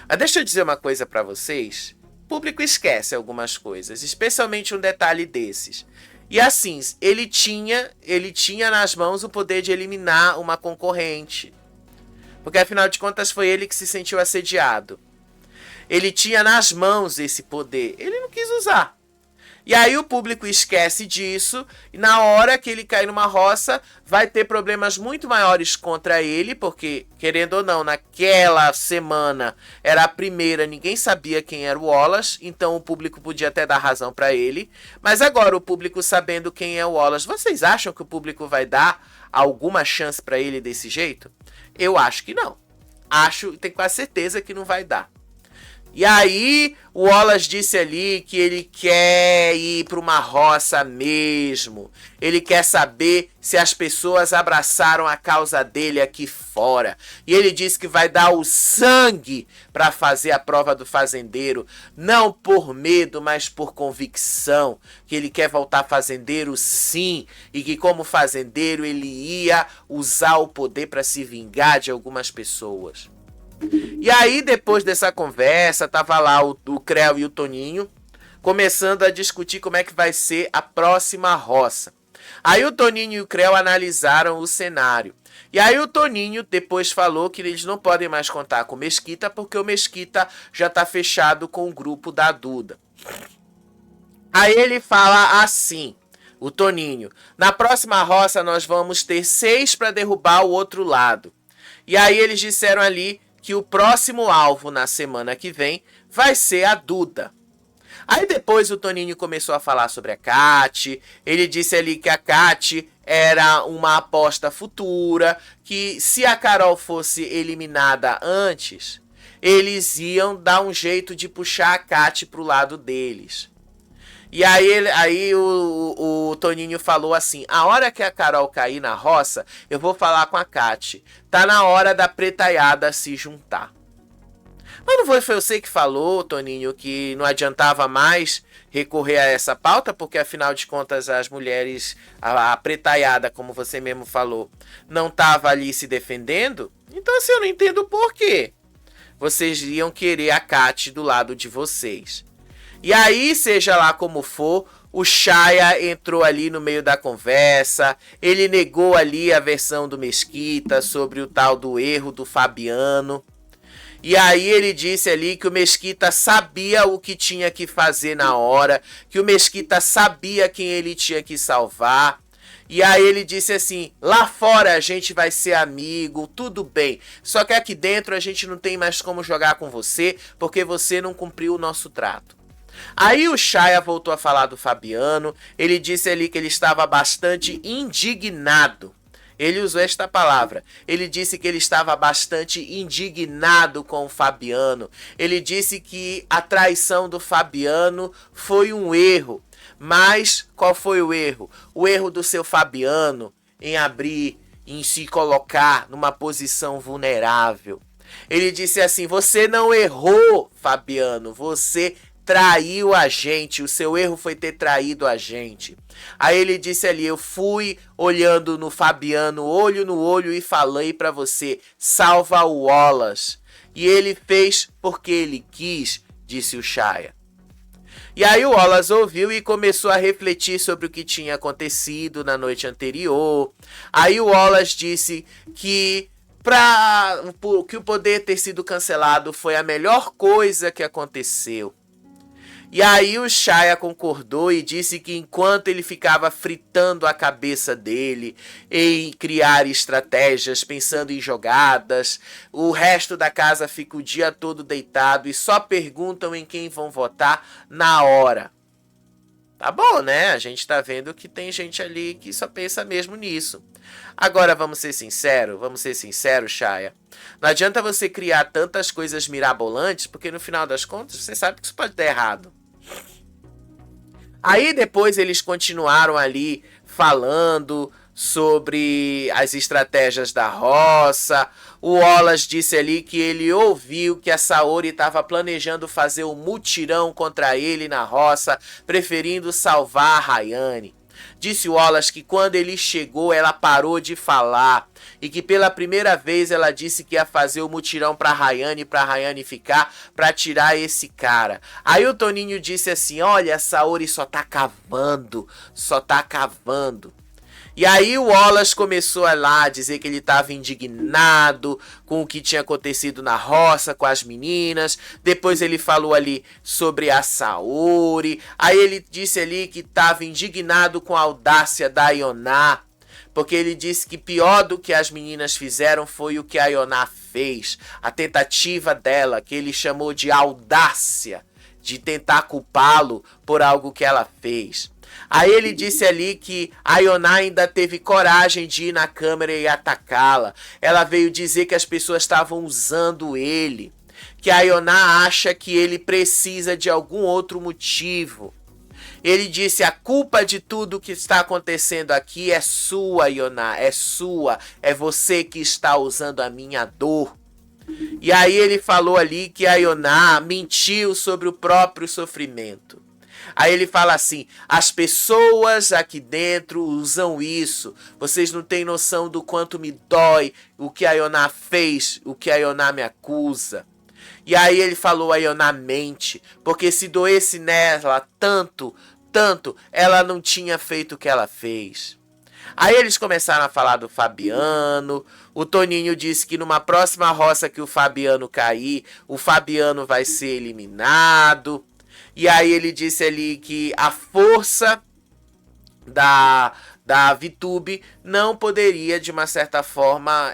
Mas deixa eu dizer uma coisa para vocês. O público esquece algumas coisas, especialmente um detalhe desses. E assim, ele tinha nas mãos o poder de eliminar uma concorrente. Porque afinal de contas foi ele que se sentiu assediado. Ele tinha nas mãos esse poder. Ele não quis usar. E aí o público esquece disso. E na hora que ele cair numa roça, vai ter problemas muito maiores contra ele. Porque, querendo ou não, naquela semana era a primeira. Ninguém sabia quem era o Wallace. Então o público podia até dar razão para ele. Mas agora o público sabendo quem é o Wallace. Vocês acham que o público vai dar alguma chance para ele desse jeito? Eu acho que não. Tenho quase certeza que não vai dar. E aí o Wallace disse ali que ele quer ir para uma roça mesmo. Ele quer saber se as pessoas abraçaram a causa dele aqui fora. E ele disse que vai dar o sangue para fazer a prova do fazendeiro. Não por medo, mas por convicção. Que ele quer voltar fazendeiro sim. E que como fazendeiro ele ia usar o poder para se vingar de algumas pessoas. E aí, depois dessa conversa, tava lá o Creu e o Toninho, começando a discutir como é que vai ser a próxima roça. Aí o Toninho e o Creu analisaram o cenário. E aí o Toninho depois falou que eles não podem mais contar com o Mesquita porque o Mesquita já está fechado com o grupo da Duda. Aí ele fala assim, o Toninho, na próxima roça nós vamos ter 6 para derrubar o outro lado. E aí eles disseram ali que o próximo alvo na semana que vem vai ser a Duda. Aí depois o Toninho começou a falar sobre a Kati. Ele disse ali que a Kati era uma aposta futura, que se a Carol fosse eliminada antes, eles iam dar um jeito de puxar a Kati pro lado deles. E aí o Toninho falou assim, a hora que a Carol cair na roça, eu vou falar com a Kati. Tá na hora da pretaiada se juntar. Mas não foi você que falou, Toninho, que não adiantava mais recorrer a essa pauta, porque afinal de contas as mulheres, a pretaiada, como você mesmo falou, não tava ali se defendendo? Então assim, eu não entendo por quê. Vocês iam querer a Kati do lado de vocês. E aí, seja lá como for, o Chaya entrou ali no meio da conversa, ele negou ali a versão do Mesquita sobre o tal do erro do Fabiano. E aí ele disse ali que o Mesquita sabia o que tinha que fazer na hora, que o Mesquita sabia quem ele tinha que salvar. E aí ele disse assim, lá fora a gente vai ser amigo, tudo bem. Só que aqui dentro a gente não tem mais como jogar com você, porque você não cumpriu o nosso trato. Aí o Chaya voltou a falar do Fabiano, ele disse ali que ele estava bastante indignado. Ele usou esta palavra. Ele disse que ele estava bastante indignado com o Fabiano. Ele disse que a traição do Fabiano foi um erro. Mas qual foi o erro? O erro do seu Fabiano em abrir, em se colocar numa posição vulnerável. Ele disse assim, você não errou, Fabiano, você traiu a gente, o seu erro foi ter traído a gente. Aí ele disse ali, eu fui olhando no Fabiano, olho no olho e falei pra você, salva o Wallace. E ele fez porque ele quis, disse o Chaya. E aí o Wallace ouviu e começou a refletir sobre o que tinha acontecido na noite anterior. Aí o Wallace disse que que o poder ter sido cancelado foi a melhor coisa que aconteceu. E aí o Chaya concordou e disse que enquanto ele ficava fritando a cabeça dele em criar estratégias, pensando em jogadas, o resto da casa fica o dia todo deitado e só perguntam em quem vão votar na hora. Tá bom, né? A gente tá vendo que tem gente ali que só pensa mesmo nisso. Agora vamos ser sinceros, Chaya. Não adianta você criar tantas coisas mirabolantes, porque no final das contas você sabe que isso pode dar errado. Aí depois eles continuaram ali falando sobre as estratégias da roça. O Wallace disse ali que ele ouviu que a Saori estava planejando fazer um mutirão contra ele na roça, preferindo salvar a Rayane. Disse o Wallace que quando ele chegou ela parou de falar e que pela primeira vez ela disse que ia fazer o mutirão pra Rayane ficar, pra tirar esse cara. Aí o Toninho disse assim, olha, a Saori só tá cavando. E aí o Wallace começou a lá dizer que ele estava indignado com o que tinha acontecido na roça com as meninas. Depois ele falou ali sobre a Saori. Aí ele disse ali que estava indignado com a audácia da Ioná. Porque ele disse que pior do que as meninas fizeram foi o que a Ioná fez. A tentativa dela, que ele chamou de audácia, de tentar culpá-lo por algo que ela fez. Aí ele disse ali que a Ioná ainda teve coragem de ir na câmera e atacá-la. Ela veio dizer que as pessoas estavam usando ele. Que a Ioná acha que ele precisa de algum outro motivo. Ele disse, a culpa de tudo que está acontecendo aqui é sua, Ioná, é sua. É você que está usando a minha dor. E aí ele falou ali que a Ioná mentiu sobre o próprio sofrimento. Aí ele fala assim, as pessoas aqui dentro usam isso. Vocês não têm noção do quanto me dói o que a Ioná fez, o que a Ioná me acusa. E aí ele falou, a Ioná mente, porque se doesse nela tanto entanto, ela não tinha feito o que ela fez. Aí eles começaram a falar do Fabiano. O Toninho disse que numa próxima roça que o Fabiano cair, o Fabiano vai ser eliminado. E aí ele disse ali que a força da VTube não poderia, de uma certa forma,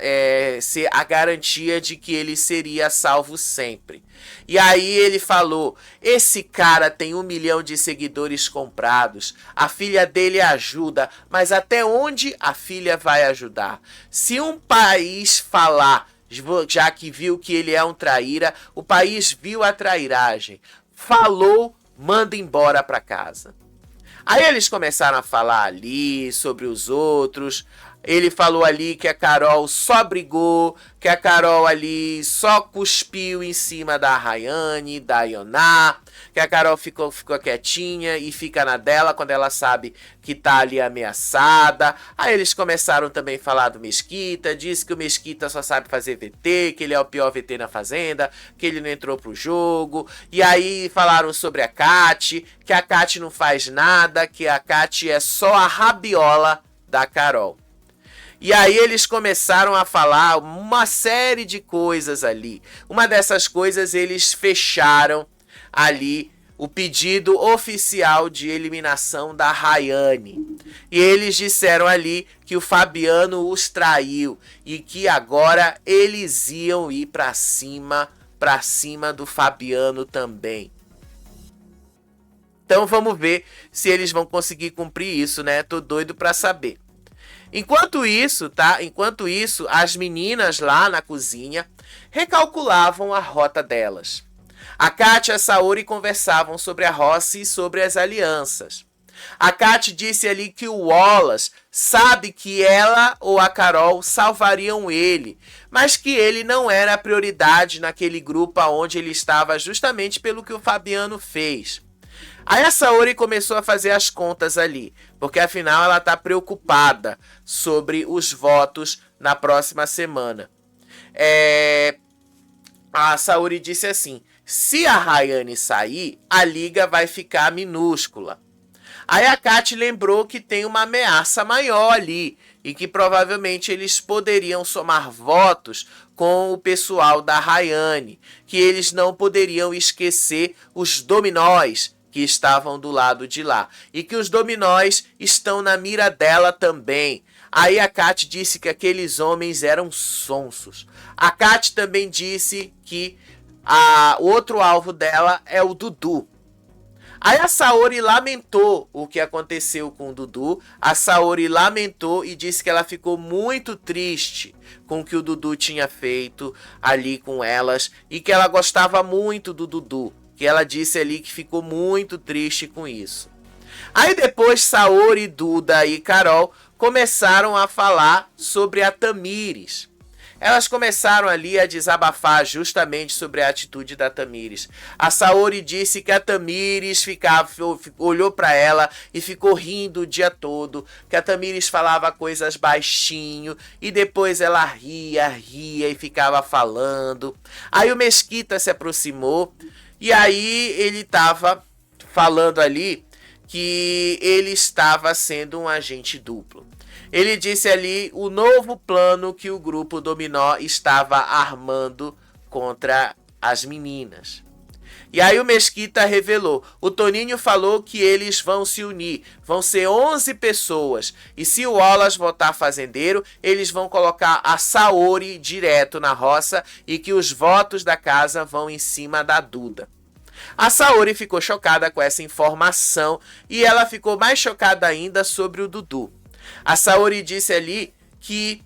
ser a garantia de que ele seria salvo sempre. E aí ele falou, esse cara tem 1 milhão de seguidores comprados, a filha dele ajuda, mas até onde a filha vai ajudar? Se um país falar, já que viu que ele é um traíra, o país viu a trairagem, falou, manda embora para casa. Aí eles começaram a falar ali sobre os outros. Ele falou ali que a Carol só brigou, que a Carol ali só cuspiu em cima da Rayane, da Ioná, que a Carol ficou quietinha e fica na dela quando ela sabe que tá ali ameaçada. Aí eles começaram também a falar do Mesquita, disse que o Mesquita só sabe fazer VT, que ele é o pior VT na fazenda, que ele não entrou pro jogo. E aí falaram sobre a Kati, que a Kati não faz nada, que a Kati é só a rabiola da Carol. E aí eles começaram a falar uma série de coisas ali. Uma dessas coisas, eles fecharam ali o pedido oficial de eliminação da Rayane. E eles disseram ali que o Fabiano os traiu e que agora eles iam ir para cima do Fabiano também. Então vamos ver se eles vão conseguir cumprir isso, né? Tô doido para saber. Enquanto isso, as meninas lá na cozinha recalculavam a rota delas. A Kátia e a Saori conversavam sobre a roça e sobre as alianças. A Kátia disse ali que o Wallace sabe que ela ou a Carol salvariam ele, mas que ele não era a prioridade naquele grupo onde ele estava justamente pelo que o Fabiano fez. Aí a Saori começou a fazer as contas ali, porque afinal ela está preocupada sobre os votos na próxima semana. A Saori disse assim, se a Rayane sair, a liga vai ficar minúscula. Aí a Kat lembrou que tem uma ameaça maior ali e que provavelmente eles poderiam somar votos com o pessoal da Rayane, que eles não poderiam esquecer os dominós que estavam do lado de lá e que os dominós estão na mira dela também. Aí a Kat disse que aqueles homens eram sonsos. A Kat também disse que o outro alvo dela é o Dudu. Aí a Saori lamentou o que aconteceu com o Dudu. A Saori lamentou e disse que ela ficou muito triste com o que o Dudu tinha feito ali com elas e que ela gostava muito do Dudu. Que ela disse ali que ficou muito triste com isso. Aí depois Saori, Duda e Carol começaram a falar sobre a Tamires. Elas começaram ali a desabafar justamente sobre a atitude da Tamires. A Saori disse que a Tamires olhou para ela e ficou rindo o dia todo, que a Tamires falava coisas baixinho e depois ela ria e ficava falando. Aí o Mesquita se aproximou e aí ele estava falando ali que ele estava sendo um agente duplo. Ele disse ali o novo plano que o grupo Dominó estava armando contra as meninas. E aí o Mesquita revelou, o Toninho falou que eles vão se unir, vão ser 11 pessoas, e se o Wallace votar fazendeiro, eles vão colocar a Saori direto na roça e que os votos da casa vão em cima da Duda. A Saori ficou chocada com essa informação e ela ficou mais chocada ainda sobre o Dudu. A Saori disse ali que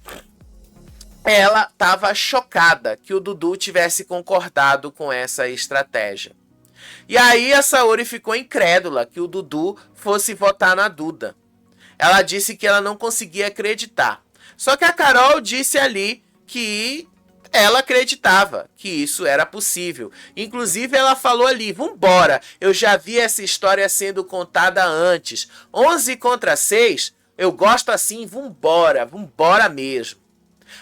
ela estava chocada que o Dudu tivesse concordado com essa estratégia. E aí a Saori ficou incrédula que o Dudu fosse votar na Duda. Ela disse que ela não conseguia acreditar. Só que a Carol disse ali que ela acreditava que isso era possível. Inclusive ela falou ali, vambora, eu já vi essa história sendo contada antes. 11 contra 6... eu gosto assim, vambora mesmo.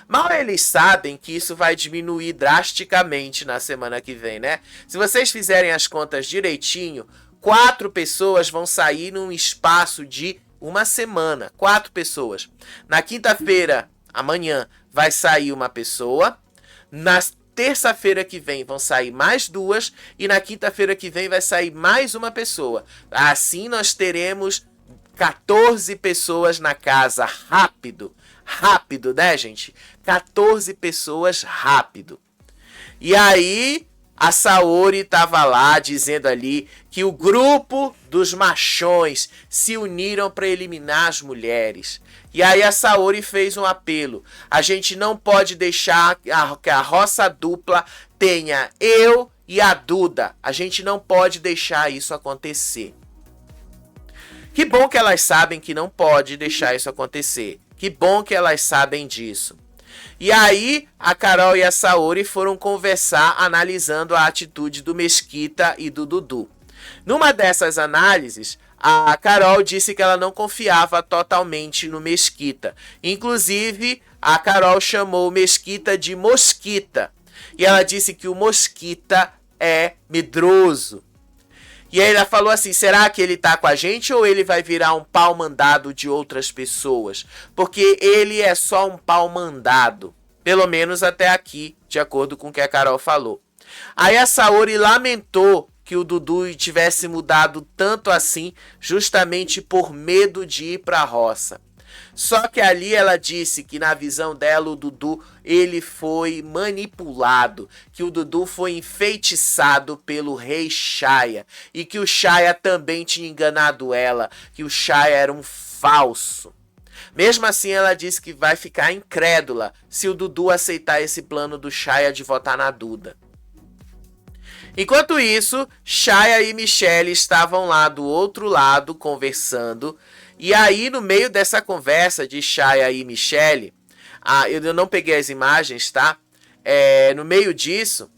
Mal eles sabem que isso vai diminuir drasticamente na semana que vem, né? Se vocês fizerem as contas direitinho, 4 pessoas vão sair num espaço de uma semana. 4 pessoas. Na quinta-feira, amanhã, vai sair uma pessoa. Na terça-feira que vem vão sair mais 2. E na quinta-feira que vem vai sair mais uma pessoa. Assim nós teremos 14 pessoas na casa. Rápido. Rápido, né, gente? 14 pessoas rápido. E aí, a Saori estava lá dizendo ali que o grupo dos machões se uniram para eliminar as mulheres. E aí a Saori fez um apelo. A gente não pode deixar que a roça dupla tenha eu e a Duda. A gente não pode deixar isso acontecer. Que bom que elas sabem que não pode deixar isso acontecer. Que bom que elas sabem disso. E aí, a Carol e a Saori foram conversar analisando a atitude do Mesquita e do Dudu. Numa dessas análises, a Carol disse que ela não confiava totalmente no Mesquita. Inclusive, a Carol chamou o Mesquita de Mosquita. E ela disse que o Mosquita é medroso. E aí ela falou assim, será que ele tá com a gente ou ele vai virar um pau mandado de outras pessoas? Porque ele é só um pau mandado. Pelo menos até aqui, de acordo com o que a Carol falou. Aí a Saori lamentou que o Dudu tivesse mudado tanto assim, justamente por medo de ir pra roça. Só que ali ela disse que na visão dela o Dudu ele foi manipulado, que o Dudu foi enfeitiçado pelo rei Shaya e que o Shaya também tinha enganado ela, que o Shaya era um falso. Mesmo assim ela disse que vai ficar incrédula se o Dudu aceitar esse plano do Shaya de votar na Duda. Enquanto isso, Shaya e Michelle estavam lá do outro lado conversando. E aí, no meio dessa conversa de Shaya e Michelle, eu não peguei as imagens, tá? No meio disso,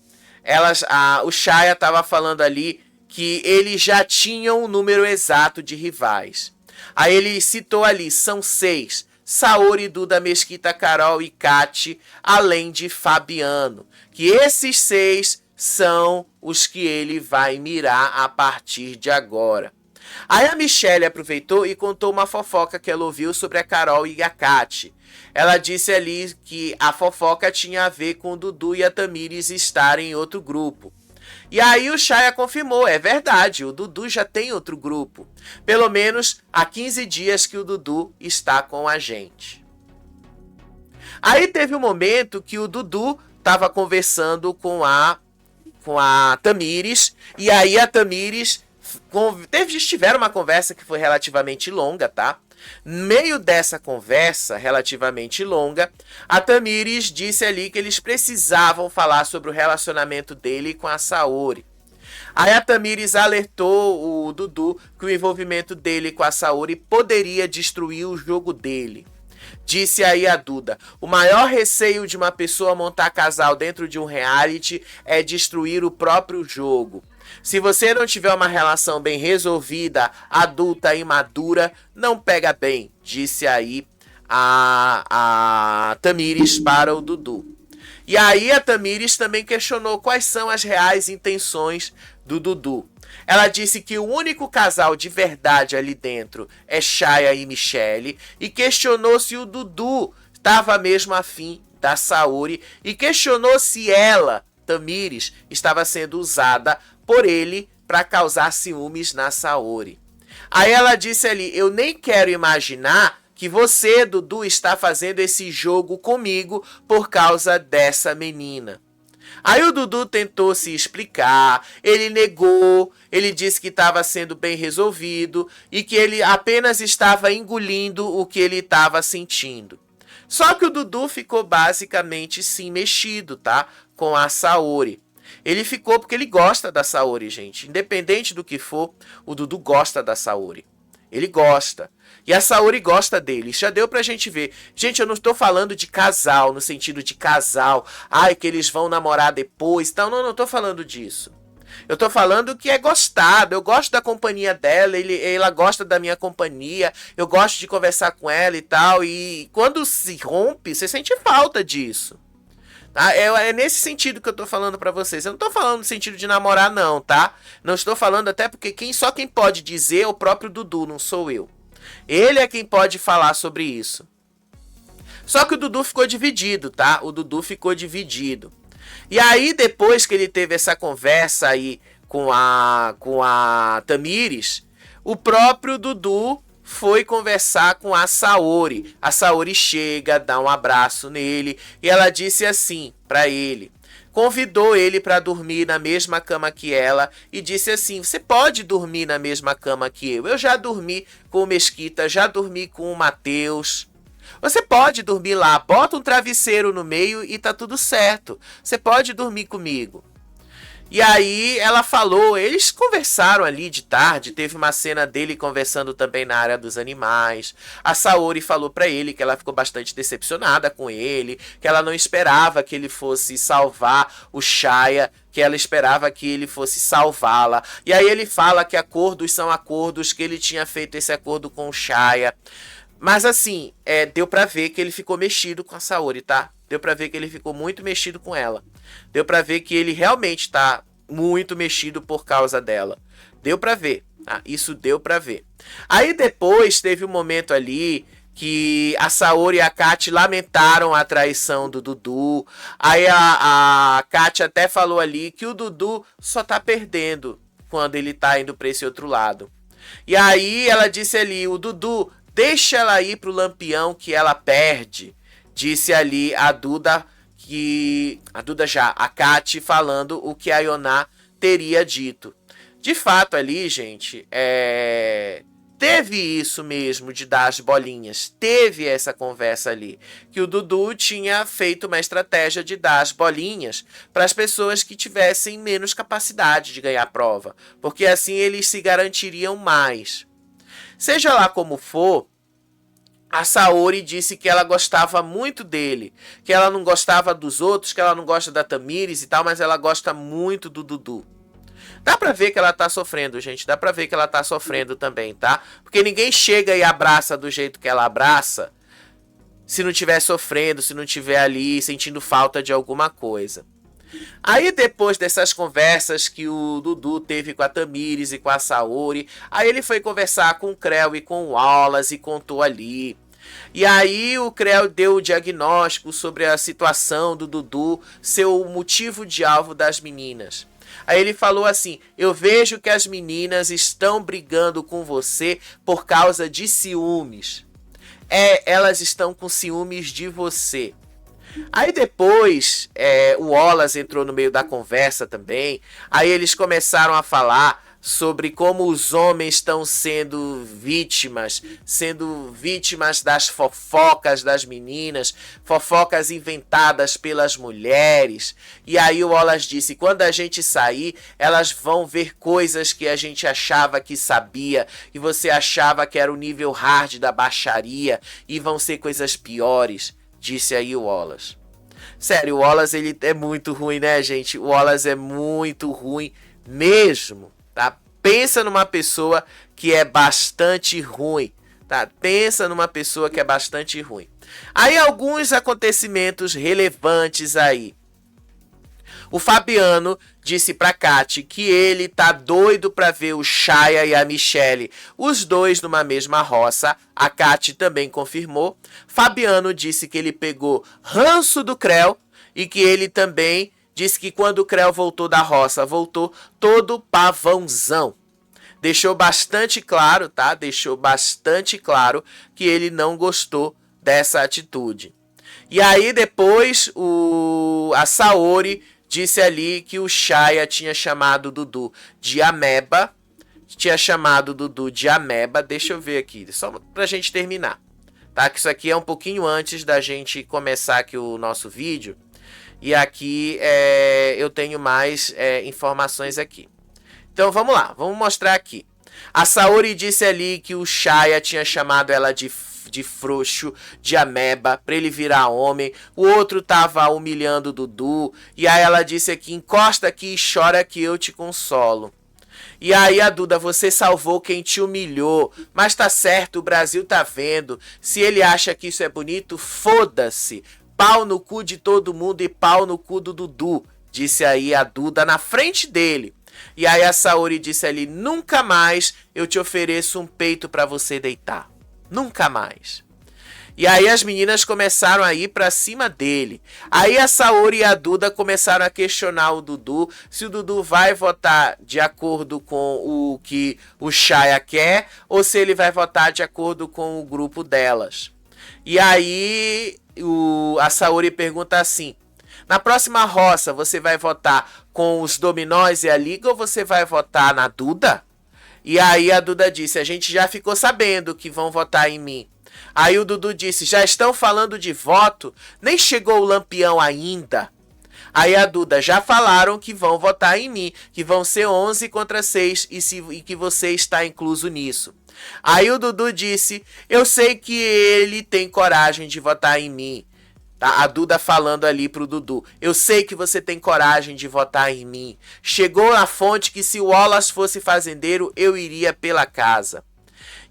o Shaya estava falando ali que eles já tinham o número exato de rivais. Aí ele citou ali, são 6. Saori, Duda, Mesquita, Carol e Kati, além de Fabiano. Que esses 6 são os que ele vai mirar a partir de agora. Aí a Michelle aproveitou e contou uma fofoca que ela ouviu sobre a Carol e a Kati. Ela disse ali que a fofoca tinha a ver com o Dudu e a Tamires estarem em outro grupo. E aí o Shaya confirmou, é verdade, o Dudu já tem outro grupo. Pelo menos há 15 dias que o Dudu está com a gente. Aí teve um momento que o Dudu estava conversando com a Tamires, e aí a Tamires tiveram uma conversa que foi relativamente longa, tá? No meio dessa conversa relativamente longa, a Tamires disse ali que eles precisavam falar sobre o relacionamento dele com a Saori. Aí a Tamires alertou o Dudu que o envolvimento dele com a Saori poderia destruir o jogo dele. Disse aí a Duda, o maior receio de uma pessoa montar casal dentro de um reality é destruir o próprio jogo. Se você não tiver uma relação bem resolvida, adulta e madura, não pega bem, disse aí a Tamires para o Dudu. E aí a Tamires também questionou quais são as reais intenções do Dudu. Ela disse que o único casal de verdade ali dentro é Shaya e Michelle e questionou se o Dudu estava mesmo afim da Saori e questionou se ela, Tamires, estava sendo usada por ele para causar ciúmes na Saori. Aí ela disse ali, eu nem quero imaginar que você, Dudu, está fazendo esse jogo comigo por causa dessa menina. Aí o Dudu tentou se explicar, ele negou, ele disse que estava sendo bem resolvido e que ele apenas estava engolindo o que ele estava sentindo. Só que o Dudu ficou basicamente sim mexido, tá? Com a Saori. Ele ficou porque ele gosta da Saori, gente. Independente do que for, o Dudu gosta da Saori. Ele gosta. E a Saori gosta dele. Isso já deu pra gente ver. Gente, eu não estou falando de casal, no sentido de casal. Ai, que eles vão namorar depois. Então, não tô falando disso. Eu tô falando que é gostado. Eu gosto da companhia dela. Ela gosta da minha companhia. Eu gosto de conversar com ela e tal. E quando se rompe, você sente falta disso. Tá? É nesse sentido que eu tô falando pra vocês. Eu não tô falando no sentido de namorar, não, tá? Não estou falando até porque só quem pode dizer é o próprio Dudu, não sou eu. Ele é quem pode falar sobre isso. Só que o Dudu ficou dividido, tá? O Dudu ficou dividido. E aí, depois que ele teve essa conversa aí com a Tamires, o próprio Dudu foi conversar com a Saori. A Saori chega, dá um abraço nele e ela disse assim pra ele. Convidou ele para dormir na mesma cama que ela e disse assim: você pode dormir na mesma cama que eu. Eu já dormi com o Mesquita, já dormi com o Matheus. Você pode dormir lá, bota um travesseiro no meio e tá tudo certo. Você pode dormir comigo. E aí ela falou, eles conversaram ali de tarde, teve uma cena dele conversando também na área dos animais. A Saori falou pra ele que ela ficou bastante decepcionada com ele, que ela não esperava que ele fosse salvar o Shaya, que ela esperava que ele fosse salvá-la. E aí ele fala que acordos são acordos, que ele tinha feito esse acordo com o Shaya. Mas assim, deu pra ver que ele ficou mexido com a Saori, tá? Deu pra ver que ele ficou muito mexido com ela. Deu pra ver que ele realmente tá muito mexido por causa dela. Deu pra ver, tá? Isso deu pra ver. Aí depois teve um momento ali que a Saori e a Kat lamentaram a traição do Dudu. Aí a Kat até falou ali que o Dudu só tá perdendo quando ele tá indo pra esse outro lado. E aí ela disse ali, o Dudu, deixa ela ir pro Lampião que ela perde. Disse ali a Duda a Kat falando o que a Yoná teria dito. De fato ali, gente, teve isso mesmo de dar as bolinhas. Teve essa conversa ali. Que o Dudu tinha feito uma estratégia de dar as bolinhas para as pessoas que tivessem menos capacidade de ganhar a prova. Porque assim eles se garantiriam mais. Seja lá como for, a Saori disse que ela gostava muito dele, que ela não gostava dos outros, que ela não gosta da Tamires e tal, mas ela gosta muito do Dudu. Dá pra ver que ela tá sofrendo, gente, dá pra ver que ela tá sofrendo também, tá? Porque ninguém chega e abraça do jeito que ela abraça se não tiver sofrendo, se não tiver ali sentindo falta de alguma coisa. Aí depois dessas conversas que o Dudu teve com a Tamires e com a Saori, aí ele foi conversar com o Creu e com o Wallace e contou ali. E aí o Creu deu o diagnóstico sobre a situação do Dudu ser o motivo de alvo das meninas. Aí ele falou assim, eu vejo que as meninas estão brigando com você por causa de ciúmes. Elas estão com ciúmes de você. Aí depois o Wallace entrou no meio da conversa também. Aí eles começaram a falar sobre como os homens estão sendo vítimas das fofocas das meninas, fofocas inventadas pelas mulheres. E aí o Wallace disse, quando a gente sair, elas vão ver coisas que a gente achava que sabia, e você achava que era o nível hard da baixaria, e vão ser coisas piores. Disse aí o Wallace. Sério, o Wallace ele é muito ruim, né, gente? O Wallace é muito ruim mesmo, tá? Pensa numa pessoa que é bastante ruim, tá? Pensa numa pessoa que é bastante ruim. Aí alguns acontecimentos relevantes aí. O Fabiano disse pra Kat que ele tá doido pra ver o Shaya e a Michelle, os dois numa mesma roça. A Kat também confirmou. Fabiano disse que ele pegou ranço do Creu e que ele também disse que quando o Creu voltou da roça, voltou todo pavãozão. Deixou bastante claro, tá? Deixou bastante claro que ele não gostou dessa atitude. E aí depois a Saori disse ali que o Shaya tinha chamado o Dudu de ameba. Tinha chamado o Dudu de ameba. Deixa eu ver aqui, só pra gente terminar. Tá? Que isso aqui é um pouquinho antes da gente começar aqui o nosso vídeo. E aqui eu tenho mais informações aqui. Então vamos lá, vamos mostrar aqui. A Saori disse ali que o Shaya tinha chamado ela de frouxo, de ameba, pra ele virar homem. O outro tava humilhando o Dudu. E aí ela disse aqui, encosta aqui e chora que eu te consolo. E aí a Duda, você salvou quem te humilhou. Mas tá certo, o Brasil tá vendo. Se ele acha que isso é bonito, foda-se. pau no cu de todo mundo e pau no cu do Dudu, disse aí a Duda na frente dele. E aí a Saori disse ali, nunca mais eu te ofereço um peito pra você deitar. Nunca mais. E aí as meninas começaram a ir pra cima dele. Aí a Saori e a Duda começaram a questionar o Dudu se o Dudu vai votar de acordo com o que o Shaya quer ou se ele vai votar de acordo com o grupo delas. E aí a Saori pergunta assim, na próxima roça você vai votar com os dominós e a liga ou você vai votar na Duda? E aí a Duda disse, a gente já ficou sabendo que vão votar em mim. Aí o Dudu disse, já estão falando de voto? Nem chegou o Lampião ainda. Aí a Duda, já falaram que vão votar em mim, que vão ser 11 contra 6 e que você está incluso nisso. Aí o Dudu disse, eu sei que ele tem coragem de votar em mim. Tá? A Duda falando ali pro Dudu, eu sei que você tem coragem de votar em mim. Chegou na fonte que se o Wallace fosse fazendeiro, eu iria pela casa.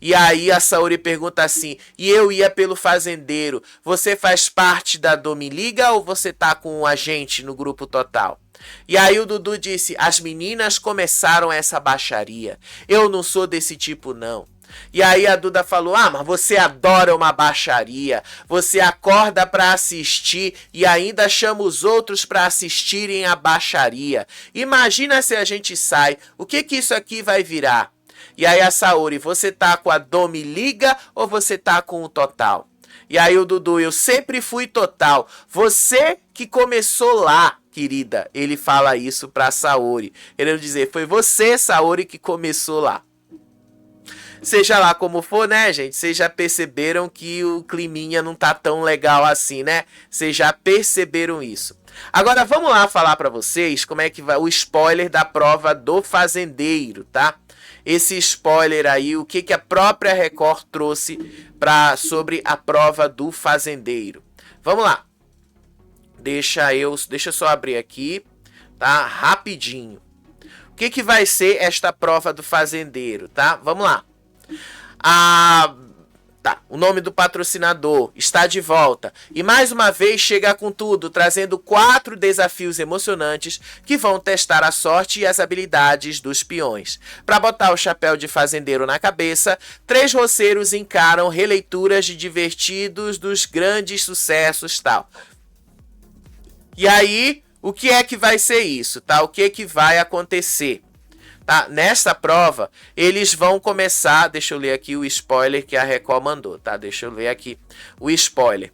E aí a Saori pergunta assim, e eu ia pelo fazendeiro, você faz parte da Domiliga ou você tá com a gente no grupo total? E aí o Dudu disse, as meninas começaram essa baixaria, eu não sou desse tipo não. E aí a Duda falou, mas você adora uma baixaria, você acorda pra assistir e ainda chama os outros pra assistirem a baixaria. Imagina se a gente sai, o que isso aqui vai virar? E aí a Saori, você tá com a Domiliga ou você tá com o total? E aí o Dudu, eu sempre fui total. Você que começou lá, querida. Ele fala isso pra Saori. Querendo dizer, foi você, Saori, que começou lá. Seja lá como for, né, gente? Vocês já perceberam que o climinha não tá tão legal assim, né? Vocês já perceberam isso. Agora vamos lá falar pra vocês como é que vai o spoiler da prova do fazendeiro, tá? Esse spoiler aí, o que a própria Record trouxe sobre a prova do fazendeiro. Vamos lá. Deixa eu só abrir aqui, tá? Rapidinho. O que vai ser esta prova do fazendeiro, tá? Vamos lá. O nome do patrocinador está de volta e mais uma vez chega com tudo, trazendo 4 desafios emocionantes que vão testar a sorte e as habilidades dos peões. Para botar o chapéu de fazendeiro na cabeça, 3 roceiros encaram releituras de divertidos dos grandes sucessos, tal. E aí, o que é que vai ser isso, tá? O que é que vai acontecer? Tá? Nesta prova, eles vão começar... Deixa eu ler aqui o spoiler que a Record mandou, tá? Deixa eu ler aqui o spoiler.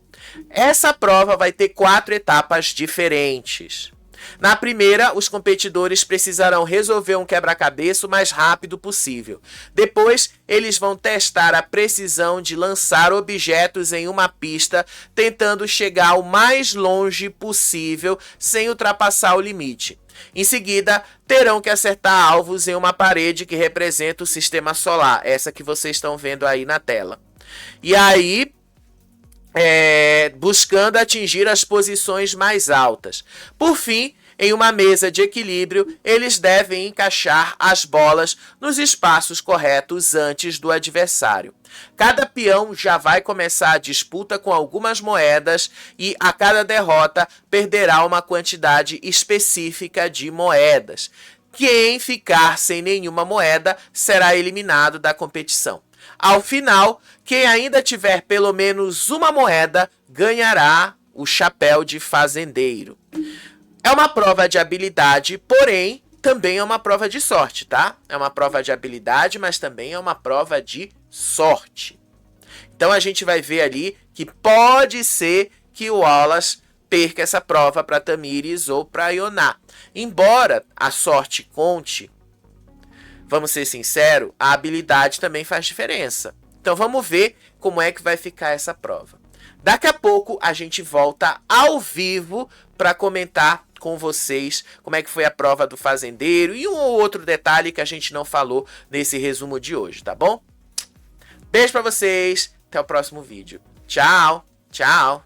Essa prova vai ter 4 etapas diferentes. Na primeira, os competidores precisarão resolver um quebra-cabeça o mais rápido possível. Depois, eles vão testar a precisão de lançar objetos em uma pista, tentando chegar o mais longe possível sem ultrapassar o limite. Em seguida, terão que acertar alvos em uma parede que representa o sistema solar, essa que vocês estão vendo aí na tela. E aí, buscando atingir as posições mais altas. Por fim, em uma mesa de equilíbrio, eles devem encaixar as bolas nos espaços corretos antes do adversário. Cada peão já vai começar a disputa com algumas moedas e a cada derrota perderá uma quantidade específica de moedas. Quem ficar sem nenhuma moeda será eliminado da competição. Ao final, quem ainda tiver pelo menos uma moeda ganhará o chapéu de fazendeiro. É uma prova de habilidade, porém, também é uma prova de sorte, tá? É uma prova de habilidade, mas também é uma prova de sorte. Então a gente vai ver ali que pode ser que o Wallace perca essa prova para Tamires ou para Ioná. Embora a sorte conte, vamos ser sinceros, a habilidade também faz diferença. Então vamos ver como é que vai ficar essa prova. Daqui a pouco a gente volta ao vivo para comentar com vocês como é que foi a prova do fazendeiro e um ou outro detalhe que a gente não falou nesse resumo de hoje, tá bom? Beijo pra vocês, até o próximo vídeo. Tchau, tchau.